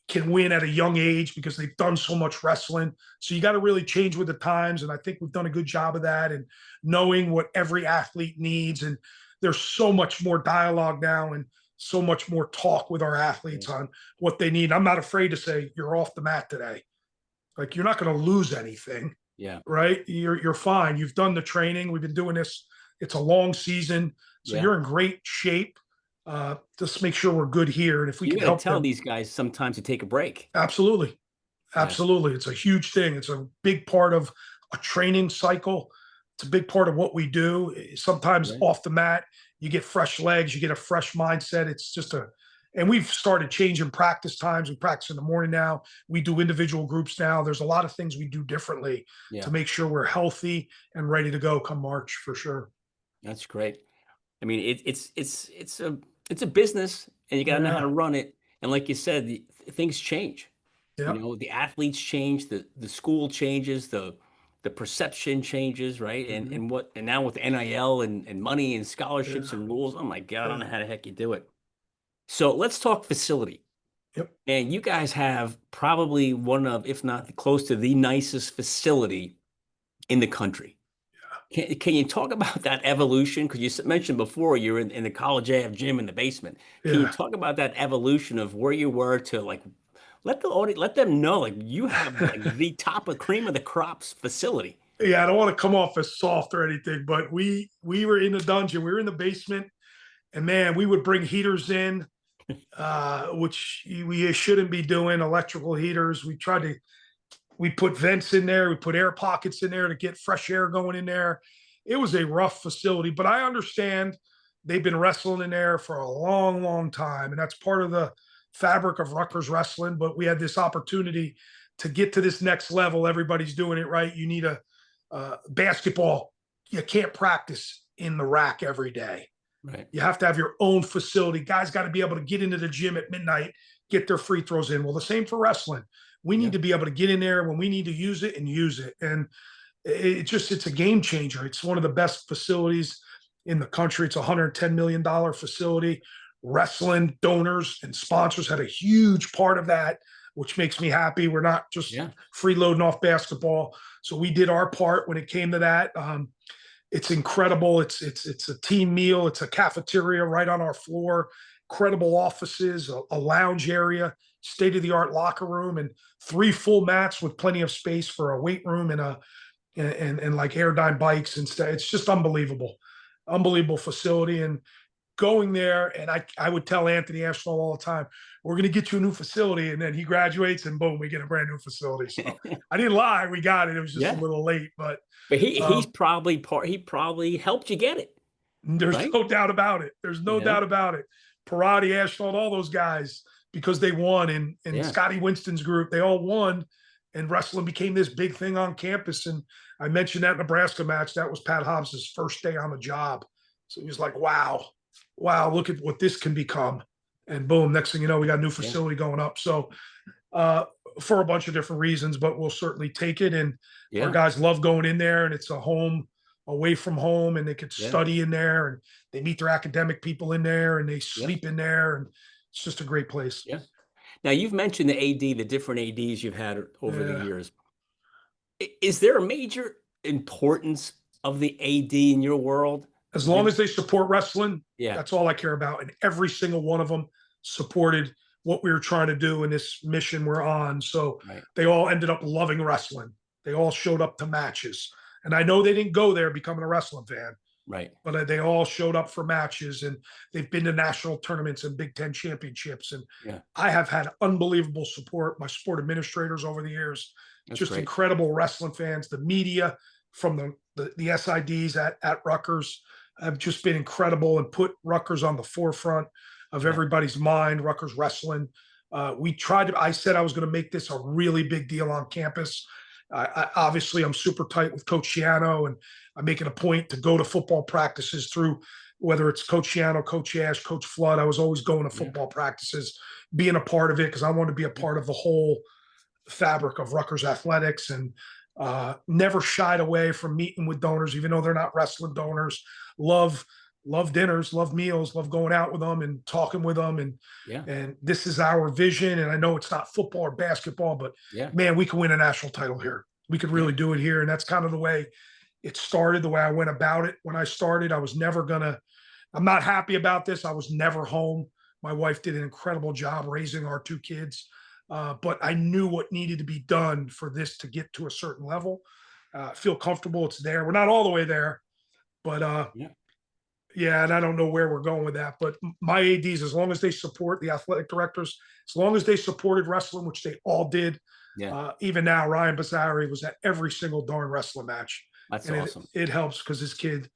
can win at a young age because they've done so much wrestling. So you got to really change with the times. And I think we've done a good job of that, and knowing what every athlete needs. And there's so much more dialogue now and so much more talk with our athletes on what they need. I'm not afraid to say, you're off the mat today. Like, you're not going to lose anything. Yeah. Right. You're fine. You've done the training. We've been doing this. It's a long season. So you're in great shape. Just make sure we're good here. And if we can help tell them, these guys sometimes to take a break. Absolutely. Absolutely. It's a huge thing. It's a big part of a training cycle. It's a big part of what we do. Sometimes off the mat, you get fresh legs, you get a fresh mindset. It's just and we've started changing practice times. We practice in the morning now. We do individual groups now. There's a lot of things we do differently to make sure we're healthy and ready to go come March, for sure. That's great. I mean, it's a business, and you got to know how to run it. And like you said, things change. The athletes change, the school changes, the perception changes, right? Mm-hmm. And now with NIL and money and scholarships and rules, oh my God, I don't know how the heck you do it. So let's talk facility. Yep. And you guys have probably one of, if not close to the nicest facility in the country. Can you talk about that evolution? Because you mentioned before you're in the college AF gym in the basement. Can you Yeah. talk about that evolution of where you were to like let the audience let them know like you have like the top of cream of the crops facility. Yeah, I don't want to come off as soft or anything, but we were in the dungeon. We were in the basement, and man, we would bring heaters in, which we shouldn't be doing. Electrical heaters. We put vents in there. We put air pockets in there to get fresh air going in there. It was a rough facility, but I understand they've been wrestling in there for a long, long time, and that's part of the fabric of Rutgers wrestling. But we had this opportunity to get to this next level. Everybody's doing it right. You need a basketball. You can't practice in the rack every day. Right. You have to have your own facility. Guys got to be able to get into the gym at midnight, get their free throws in. Well, the same for wrestling. We Yeah. need to be able to get in there when we need to use it and use it. And it's a game changer. It's one of the best facilities in the country. It's a $110 million facility. Wrestling donors and sponsors had a huge part of that, which makes me happy. We're not just Yeah. freeloading off basketball. So we did our part when it came to that. It's incredible. It's a team meal. It's a cafeteria right on our floor. Incredible offices, a lounge area, state of the art locker room, and 3 full mats with plenty of space for a weight room and like airdyne bikes and stuff. It's just unbelievable, unbelievable facility. And going there, and I would tell Anthony Ashton all the time, we're going to get you a new facility, and then he graduates, and boom, we get a brand new facility. So I didn't lie, we got it. It was just a Yeah. little late, but But he's um, probably he probably helped you get it, there's right? no doubt about it. There's no Yeah. doubt about it. Parati, Ashford, all those guys, because they won, and Yeah. Scotty Winston's group, they all won, and wrestling became this big thing on campus. And I mentioned that Nebraska match. That was Pat Hobbs's first day on the job. So he was like, wow, wow, look at what this can become. And boom, next thing you know, we got a new Yeah. facility going up. So uh, for a bunch of different reasons, but we'll certainly take it. And our Yeah. guys love going in there, and it's a home away from home, and they could Yeah. study in there, and they meet their academic people in there, and they Yeah. sleep in there, and it's just a great place. Yeah. Now you've mentioned the AD, the different ADs you've had over the Yeah. years. Is there a major importance of the AD in your world? As long as they support wrestling, Yeah. that's all I care about. And every single one of them supported what we were trying to do in this mission we're on. So Right. they all ended up loving wrestling. They all showed up to matches. And I know they didn't go there becoming a wrestling fan, Right. but they all showed up for matches, and they've been to national tournaments and Big Ten championships. And Yeah. I have had unbelievable support. My sport administrators over the years, That's just great. incredible wrestling fans. The media from the SIDs at Rutgers have just been incredible and put Rutgers on the forefront of Yeah. everybody's mind. Rutgers wrestling. We tried to. I said I was going to make this a really big deal on campus. Obviously, I'm super tight with Coach Shiano, and I'm making a point to go to football practices through whether it's Coach Shiano, Coach Ash, Coach Flood. I was always going to Yeah. football practices, being a part of it because I wanted to be a part of the whole fabric of Rutgers athletics, and never shied away from meeting with donors, even though they're not wrestling donors. Love dinners, love meals, love going out with them and talking with them. Yeah. And this is our vision. And I know it's not football or basketball, but Yeah. man, we can win a national title here. We could really Yeah. do it here. And that's kind of the way it started, the way I went about it. When I started, I was never gonna, I'm not happy about this. I was never home. My wife did an incredible job raising our 2 kids. But I knew what needed to be done for this to get to a certain level. Feel comfortable it's there. We're not all the way there, but Yeah. yeah, and I don't know where we're going with that. But my ADs, as long as they support the athletic directors, as long as they supported wrestling, which they all did, Yeah. even now, Ryan Bazzari was at every single darn wrestling match, That's and awesome. it helps because his kid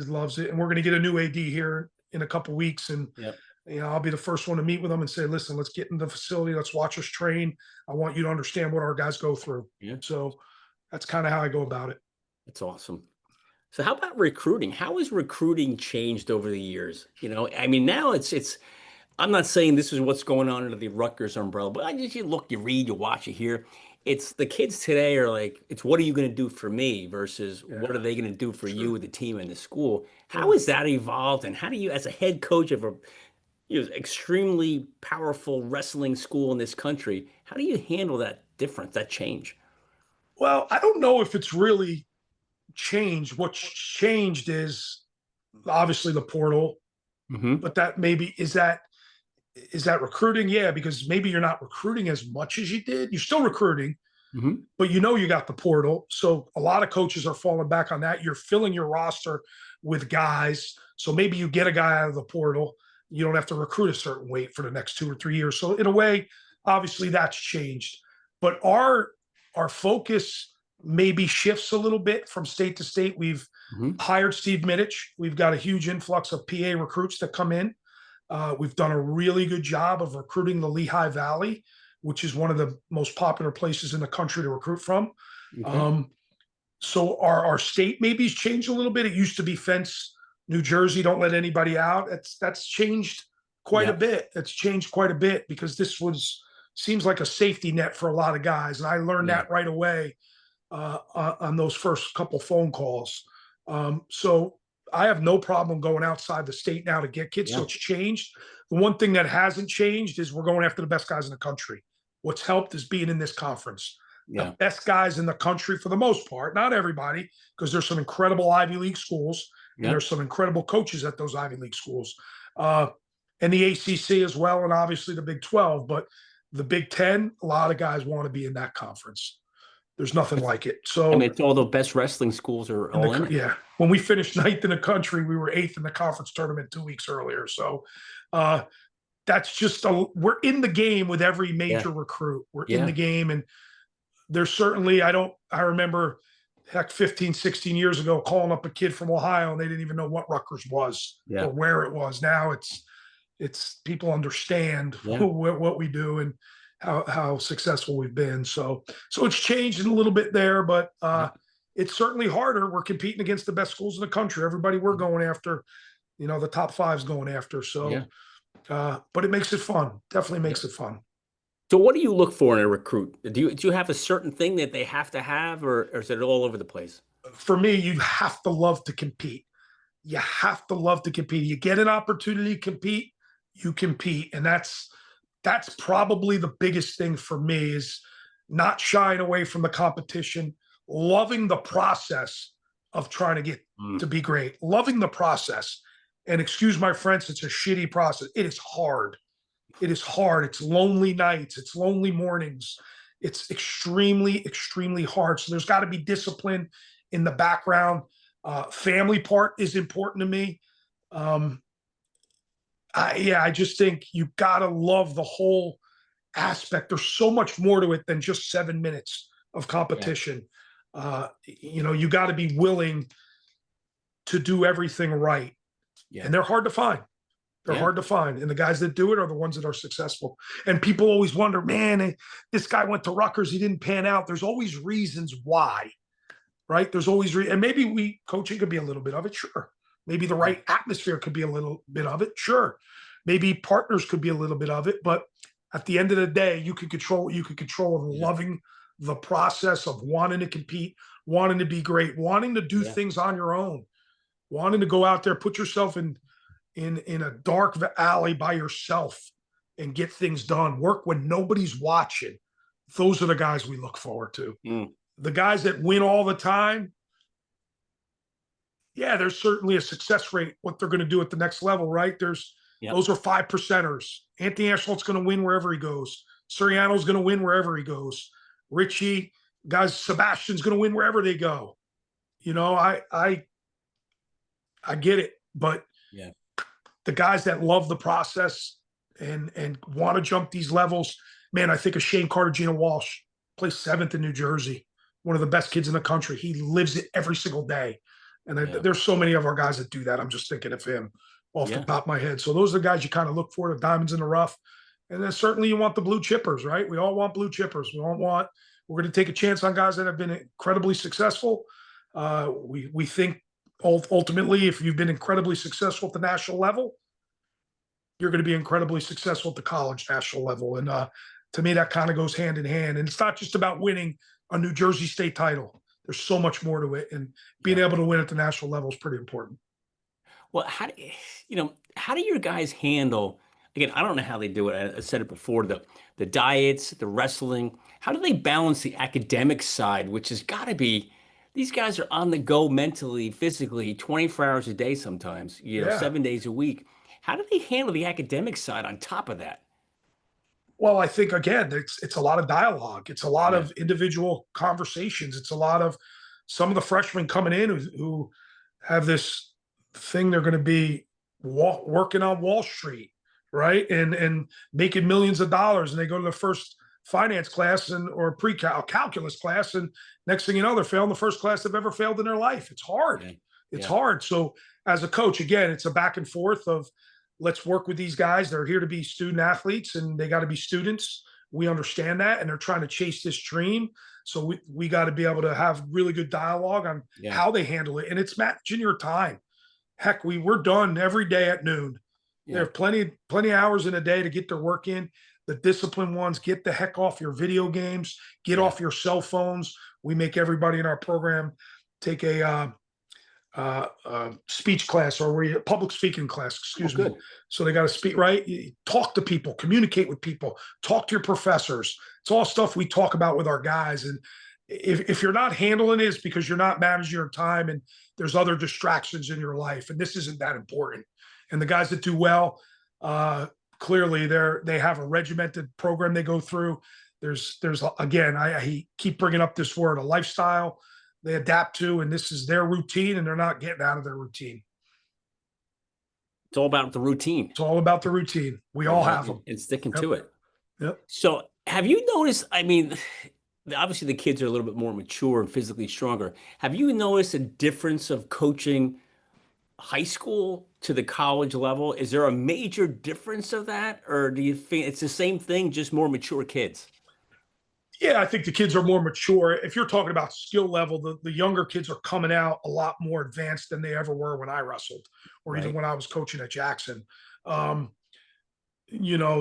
loves it, and we're going to get a new AD here in a couple weeks, and Yep. I'll be the first one to meet with them and say, listen, let's get in the facility, let's watch us train. I want you to understand what our guys go through. Yeah. So that's kind of how I go about it. That's awesome. So how about recruiting? How has recruiting changed over the years? I mean, now it's I'm not saying this is what's going on under the Rutgers umbrella, but I just you look, you read, you watch, you hear. It's the kids today are like, it's what are you going to do for me versus what Yeah, are they going to do for sure. you, the team, and the school? How Sure. has that evolved? And how do you, as a head coach of extremely powerful wrestling school in this country. How do you handle that difference, that change? Well, I don't know if it's really changed. What's changed is obviously the portal, Hmm. but that maybe is that recruiting? Yeah, because maybe you're not recruiting as much as you did. You're still recruiting, Hmm. but you got the portal. So a lot of coaches are falling back on that. You're filling your roster with guys. So maybe you get a guy out of the portal. You don't have to recruit a certain weight for the next 2 or 3 years. So in a way, obviously that's changed. But our focus maybe shifts a little bit from state to state. We've Hmm. hired Steve Middich. We've got a huge influx of PA recruits that come in. We've done a really good job of recruiting the Lehigh Valley, which is one of the most popular places in the country to recruit from. Okay. Um, so our state maybe has changed a little bit. It used to be fence, New Jersey, don't let anybody out. That's changed quite a Yeah. bit. It's changed quite a bit because this was seems like a safety net for a lot of guys, and I learned Yeah. that right away on those first couple phone calls. So I have no problem going outside the state now to get kids. So Yeah. it's changed. The one thing that hasn't changed is we're going after the best guys in the country. What's helped is being in this conference. The Yeah. best guys in the country for the most part, not everybody, because there's some incredible Ivy League schools and Yeah. there's some incredible coaches at those Ivy League schools. Uh, and the ACC as well, and obviously the Big 12. But the Big 10, a lot of guys want to be in that conference. There's nothing like it. I mean, So it's all the best wrestling schools are in the all in it. yeah, when we finished ninth in the country, we were eighth in the conference tournament 2 weeks earlier. So uh, that's just we're in the game with every Yeah. major recruit. We're in the Yeah. game, and there's certainly I remember heck 15, 16 years ago calling up a kid from Ohio and they didn't even know what Rutgers was Yeah. or where it was. Now it's people understand Yeah. what we do and how successful we've been. So it's changed a little bit there, but Yeah. it's certainly harder. We're competing against the best schools in the country. Everybody we're going after, the top five's going after. Yeah. So, but it makes it fun. Definitely Yeah. makes it fun. So what do you look for in a recruit? Do you have a certain thing that they have to have, or is it all over the place? For me, you have to love to compete. You have to love to compete. You get an opportunity to compete, you compete, and that's probably the biggest thing for me is not shying away from the competition, loving the process of trying to get Mm. to be great, loving the process. And excuse my French, it's a shitty process. It is hard. It is hard. It's lonely nights. It's lonely mornings. It's extremely, extremely hard. So there's got to be discipline in the background. Family part is important to me. Um, I just think you got to love the whole aspect. There's so much more to it than just 7 minutes of Yeah. competition. You got to be willing to do everything right, Yeah. and they're hard to find. They're Yeah. hard to find, and the guys that do it are the ones that are successful. And people always wonder, man, this guy went to Rutgers, he didn't pan out. There's always reasons why, right? There's always and maybe coaching could be a little bit of it, sure. Maybe the Yeah. right atmosphere could be a little bit of it, sure. Maybe partners could be a little bit of it, but at the end of the day, you can control what you can control and Yeah. loving the process of wanting to compete, wanting to be great, wanting to do Yeah. things on your own, wanting to go out there, put yourself in a dark alley by yourself and get things done. Work when nobody's watching. Those are the guys we look forward to. Mm. The guys that win all the time, yeah, there's certainly a success rate. What they're going to do at the next level, right? Yep. Those are 5%ers. Anthony Ashland's going to win wherever he goes. Suriano's going to win wherever he goes. Richie, guys, Sebastian's going to win wherever they go. I get it, but Yeah. the guys that love the process and want to jump these levels, man, I think of Shane Cartagena Walsh, plays seventh in New Jersey, one of the best kids in the country. He lives it every single day. And Yeah. there's so many of our guys that do that. I'm just thinking of him off the Yeah. top of my head. So those are the guys you kind of look for, the diamonds in the rough. And then certainly you want the blue chippers, right? We all want blue chippers. We're going to take a chance on guys that have been incredibly successful. We think ultimately, if you've been incredibly successful at the national level, you're going to be incredibly successful at the college national level. And to me, that kind of goes hand in hand. And it's not just about winning a New Jersey state title. There's so much more to it. And being Yeah. able to win at the national level is pretty important. Well, how do you know? How do your guys handle? again, I don't know how they do it. I said it before, the diets, the wrestling. How do they balance the academic side, which has got to be, these guys are on the go mentally, physically, 24 hours a day sometimes, Yeah. 7 days a week. How do they handle the academic side on top of that? Well, I think again, it's a lot of dialogue. It's a lot Yeah. of individual conversations. It's a lot of some of the freshmen coming in who have this thing they're going to be working on Wall Street, right, and making millions of dollars, and they go to the first finance class and or calculus class, and next thing you know, they're failing the first class they've ever failed in their life. It's hard. Yeah. It's Yeah. hard. So as a coach, again, it's a back and forth of let's work with these guys. They're here to be student athletes and they got to be students. We understand that. And they're trying to chase this dream. So we got to be able to have really good dialogue on Yeah. how they handle it. And it's managing your time. Heck, we're done every day at noon. There Yeah. are plenty hours in a day to get their work in. The disciplined ones, get the heck off your video games, get Yeah. off your cell phones. We make everybody in our program take a speech class or public speaking class, Oh, excuse me. good. So they got to speak, right? You talk to people, communicate with people, talk to your professors. It's all stuff we talk about with our guys. And if you're not handling it, it's because you're not managing your time and there's other distractions in your life. And this isn't that important. And the guys that do well, clearly they have a regimented program they go through. There's again, I keep bringing up this word, a lifestyle they adapt to, and this is their routine, and they're not getting out of their routine. It's all about the routine. It's all about the routine. We all have them. And sticking Yep. to it. Yep. So have you noticed, I mean, obviously the kids are a little bit more mature and physically stronger. Have you noticed a difference of coaching high school to the college level? Is there a major difference of that? Or do you think it's the same thing, just more mature kids? Yeah, I think the kids are more mature. If you're talking about skill level, the younger kids are coming out a lot more advanced than they ever were when I wrestled, or even Right. when I was coaching at Jackson. Um,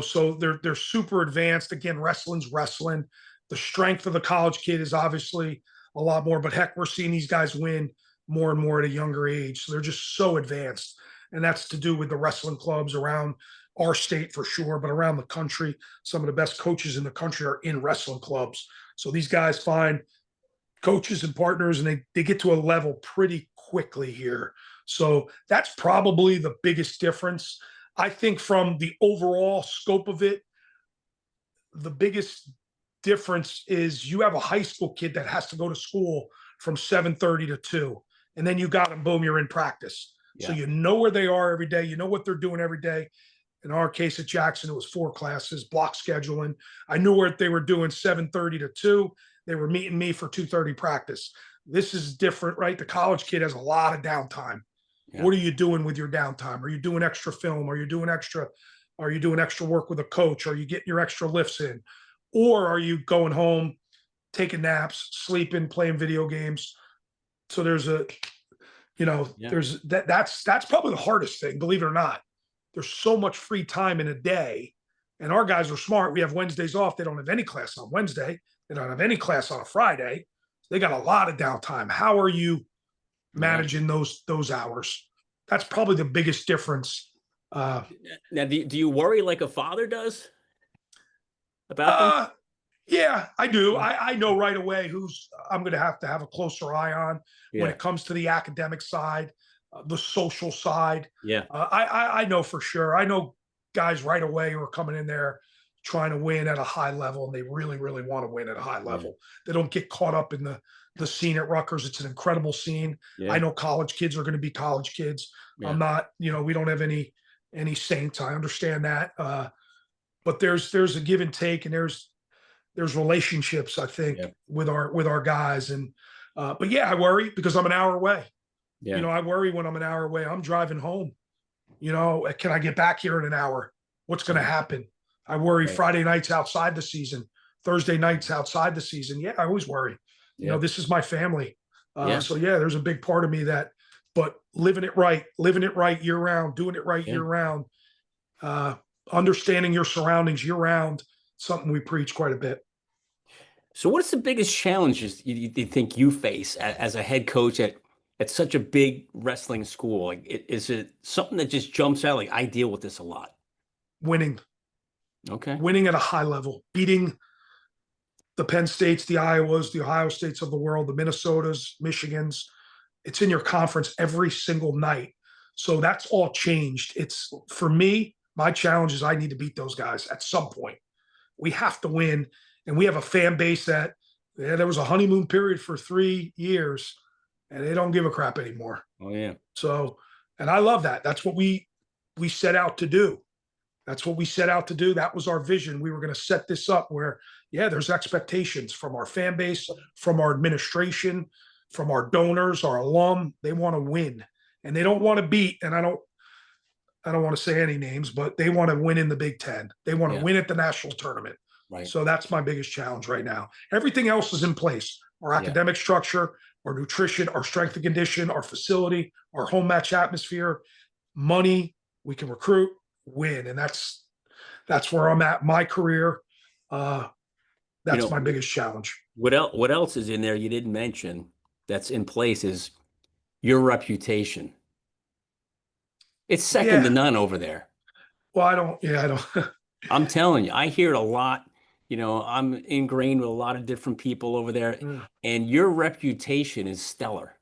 so they're super advanced. Again, wrestling's wrestling. The strength of the college kid is obviously a lot more, but heck, we're seeing these guys win more and more at a younger age. So they're just so advanced. And that's to do with the wrestling clubs around our state for sure, but around the country. Some of the best coaches in the country are in wrestling clubs. So these guys find coaches and partners and they get to a level pretty quickly here. So that's probably the biggest difference. I think from the overall scope of it, the biggest difference is you have a high school kid that has to go to school from 7:30 to 2, and then you got them, boom, you're in practice. So Yeah. you know where they are every day, you know what they're doing every day. In our case at Jackson, it was 4 classes, block scheduling. I knew what they were doing 7:30 to 2. They were meeting me for 2:30 practice. This is different, right? The college kid has a lot of downtime. Yeah. What are you doing with your downtime? Are you doing extra film? Are you doing extra work with a coach? Are you getting your extra lifts in? Or are you going home, taking naps, sleeping, playing video games? So there's Yeah. there's that's probably the hardest thing, believe it or not. There's so much free time in a day. And our guys are smart. We have Wednesdays off. They don't have any class on Wednesday. They don't have any class on a Friday. They got a lot of downtime. How are you Yeah. managing those hours? That's probably the biggest difference. Uh, Now, do you worry like a father does about them? uh, yeah, I do. Yeah. I know right away who's I'm going to have a closer eye on when Yeah. it comes to the academic side, the social side. Yeah. I know for sure. I know guys right away who are coming in there trying to win at a high level, and they really, really want to win at a high Yeah. level. They don't get caught up in the scene at Rutgers. It's an incredible scene. Yeah. I know college kids are going to be college kids. Yeah. I'm not, we don't have any saints. I understand that. But there's a give and take, and there's relationships, I think, Yeah. with our guys. And but yeah, I worry because I'm an hour away. Yeah. I worry when I'm an hour away. I'm driving home. Can I get back here in an hour? What's going to happen? I worry Right. Friday nights outside the season, Thursday nights outside the season. Yeah, I always worry. Yeah. This is my family. Yeah. So yeah, there's a big part of me but living it right year round, doing it right Yeah. year round, understanding your surroundings year round, something we preach quite a bit. So what's the biggest challenges you think you face as a head coach at such a big wrestling school? Like, is it something that just jumps out? Like, I deal with this a lot. winning, Okay. winning at a high level, beating the Penn States, the Iowas, the Ohio States of the world, the Minnesotas, Michigans. It's in your conference every single night. So that's all changed. It's for me, my challenge is I need to beat those guys at some point. We have to win. And we have a fan base that there was a honeymoon period for 3 years and they don't give a crap anymore. Oh yeah. So, and I love that. That's what we set out to do. That's what we set out to do. That was our vision. We were going to set this up where, yeah, there's expectations from our fan base, from our administration, from our donors, our alum. They want to win and they don't want to beat. And I don't want to say any names, but they want to win in the Big Ten. They want to win at the national tournament. Right. So that's my biggest challenge right now. Everything else is in place. Our academic structure, our nutrition, our strength and condition, our facility, our home match atmosphere, money, we can recruit, win. And that's where I'm at my career. That's my biggest challenge. What else is in there you didn't mention that's in place is your reputation. It's second to none over there. Well, I don't. I'm telling you, I hear it a lot. I'm ingrained with a lot of different people over there, and your reputation is stellar.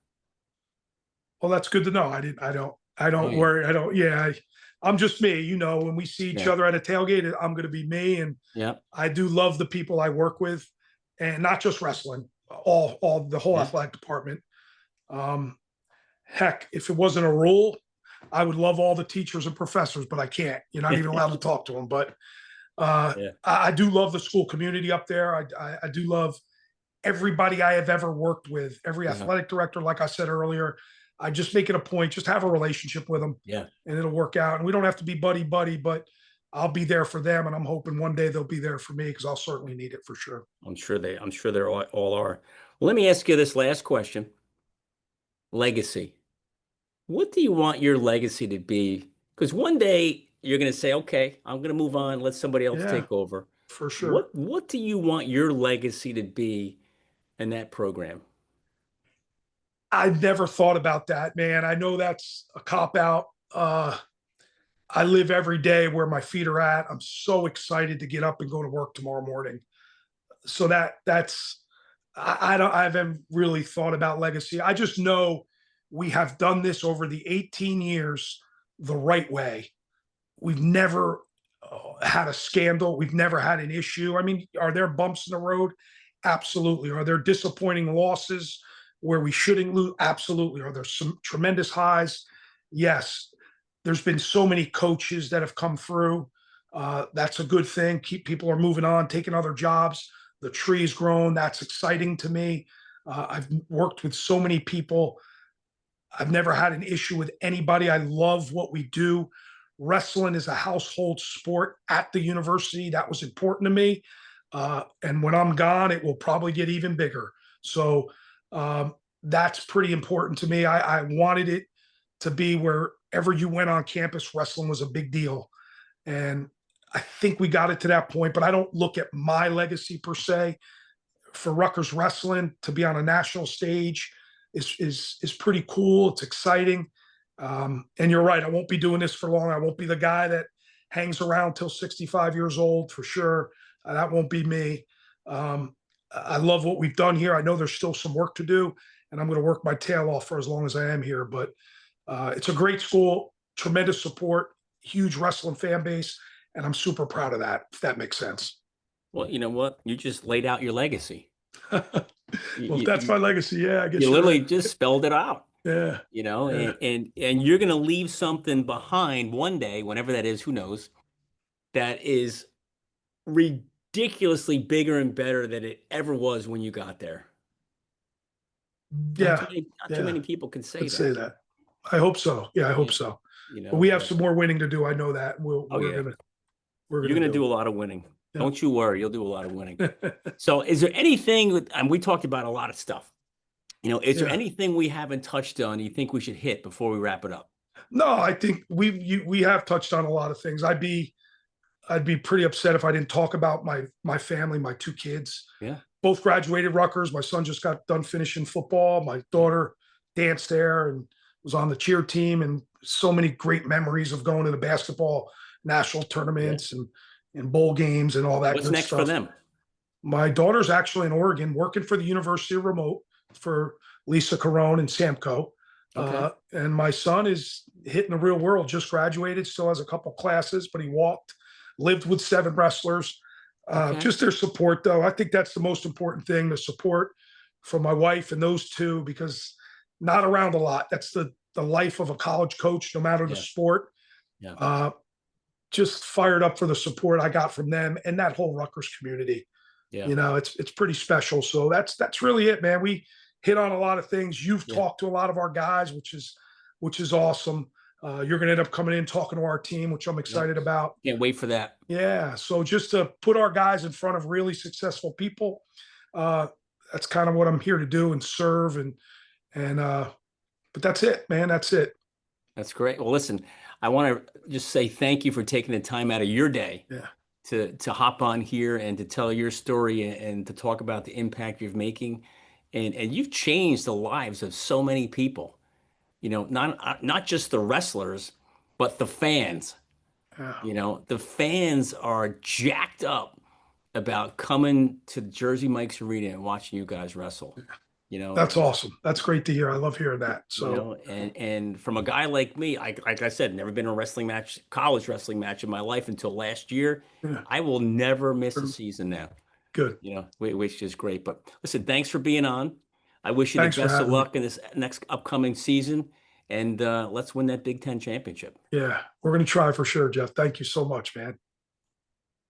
Well, that's good to know. I don't worry. I'm just me. When we see each other at a tailgate, I'm going to be me. And I do love the people I work with, and not just wrestling, all the whole athletic department. Heck, if it wasn't a rule, I would love all the teachers and professors, but I can't. You're not even allowed to talk to them. But I do love the school community up there. I do love everybody I have ever worked with, every athletic director, like I said earlier. I just make it a point, just have a relationship with them. Yeah. And it'll work out. And we don't have to be buddy, but I'll be there for them. And I'm hoping one day they'll be there for me because I'll certainly need it for sure. I'm sure they all are. Well, let me ask you this last question. Legacy. What do you want your legacy to be? Because one day you're going to say, okay, I'm going to move on. Let somebody else take over. For sure. What do you want your legacy to be in that program? I've never thought about that, man. I know that's a cop out. I live every day where my feet are at. I'm so excited to get up and go to work tomorrow morning. So I haven't really thought about legacy. I just know we have done this over the 18 years the right way. We've never had a scandal. We've never had an issue. I mean, are there bumps in the road? Absolutely. Are there disappointing losses where we shouldn't lose? Absolutely. Are there some tremendous highs? Yes. There's been so many coaches that have come through. That's a good thing. People are moving on, taking other jobs. The tree's grown. That's exciting to me. I've worked with so many people. I've never had an issue with anybody. I love what we do. Wrestling is a household sport at the university. That was important to me. And when I'm gone, it will probably get even bigger. So that's pretty important to me. I wanted it to be wherever you went on campus, wrestling was a big deal. And I think we got it to that point, but I don't look at my legacy per se. For Rutgers wrestling to be on a national stage is pretty cool. It's exciting. And you're right. I won't be doing this for long. I won't be the guy that hangs around till 65 years old for sure. That won't be me. I love what we've done here. I know there's still some work to do, and I'm going to work my tail off for as long as I am here. But it's a great school, tremendous support, huge wrestling fan base, and I'm super proud of that, if that makes sense. Well, you know what? You just laid out your legacy. Well, that's my legacy. Yeah, I guess you literally just spelled it out. Yeah. And you're going to leave something behind one day, whenever that is, who knows, that is ridiculously bigger and better than it ever was when you got there. Not too many people can say that. I hope so. Yeah, I hope so. But we have some more winning to do. I know that. We're going to do a lot of winning. Yeah. Don't you worry. You'll do a lot of winning. So is there anything, and we talked about a lot of stuff, is there anything we haven't touched on you think we should hit before we wrap it up? No, I think we have touched on a lot of things. I'd be pretty upset if I didn't talk about my family, my 2 kids. Yeah. Both graduated Rutgers. My son just got done finishing football. My daughter danced there and was on the cheer team, and so many great memories of going to the basketball national Yeah. tournaments and bowl games and all that What's good next for stuff. them? My daughter's actually in Oregon working for the University of Remote for Lisa Carone and Samco. Okay. And my son is hitting the real world, just graduated, still has a couple classes, but he walked, lived with 7 wrestlers. Okay. Just their support, though. I think that's the most important thing, the support from my wife and those two, because not around a lot. That's the life of a college coach, no matter the Yeah. sport. Yeah. Just fired up for the support I got from them and that whole Rutgers community. Yeah. You know, it's pretty special. So that's really it, man. We hit on a lot of things. You've Yeah. talked to a lot of our guys, which is awesome. You're going to end up coming in talking to our team, which I'm excited about. Can't wait for that. Yeah. So just to put our guys in front of really successful people, that's kind of what I'm here to do and serve but that's it, man. That's it. That's great. Well, listen, I want to just say thank you for taking the time out of your day Yeah. to hop on here and to tell your story and to talk about the impact you're making. And you've changed the lives of so many people, you know, not just the wrestlers, but the fans. Yeah. You know, the fans are jacked up about coming to Jersey Mike's Arena and watching you guys wrestle. You know, That's awesome. That's great to hear. I love hearing that. So, you know, and from a guy like me, like I said, never been in a wrestling match, college wrestling match in my life until last year. yeah, I will never miss a season now. good. You know, which is great. But listen, thanks for being on. I wish you the Thanks for best of having me. luck in this next upcoming season, and let's win that Big Ten championship. Yeah, we're going to try for sure, Jeff. Thank you so much, man.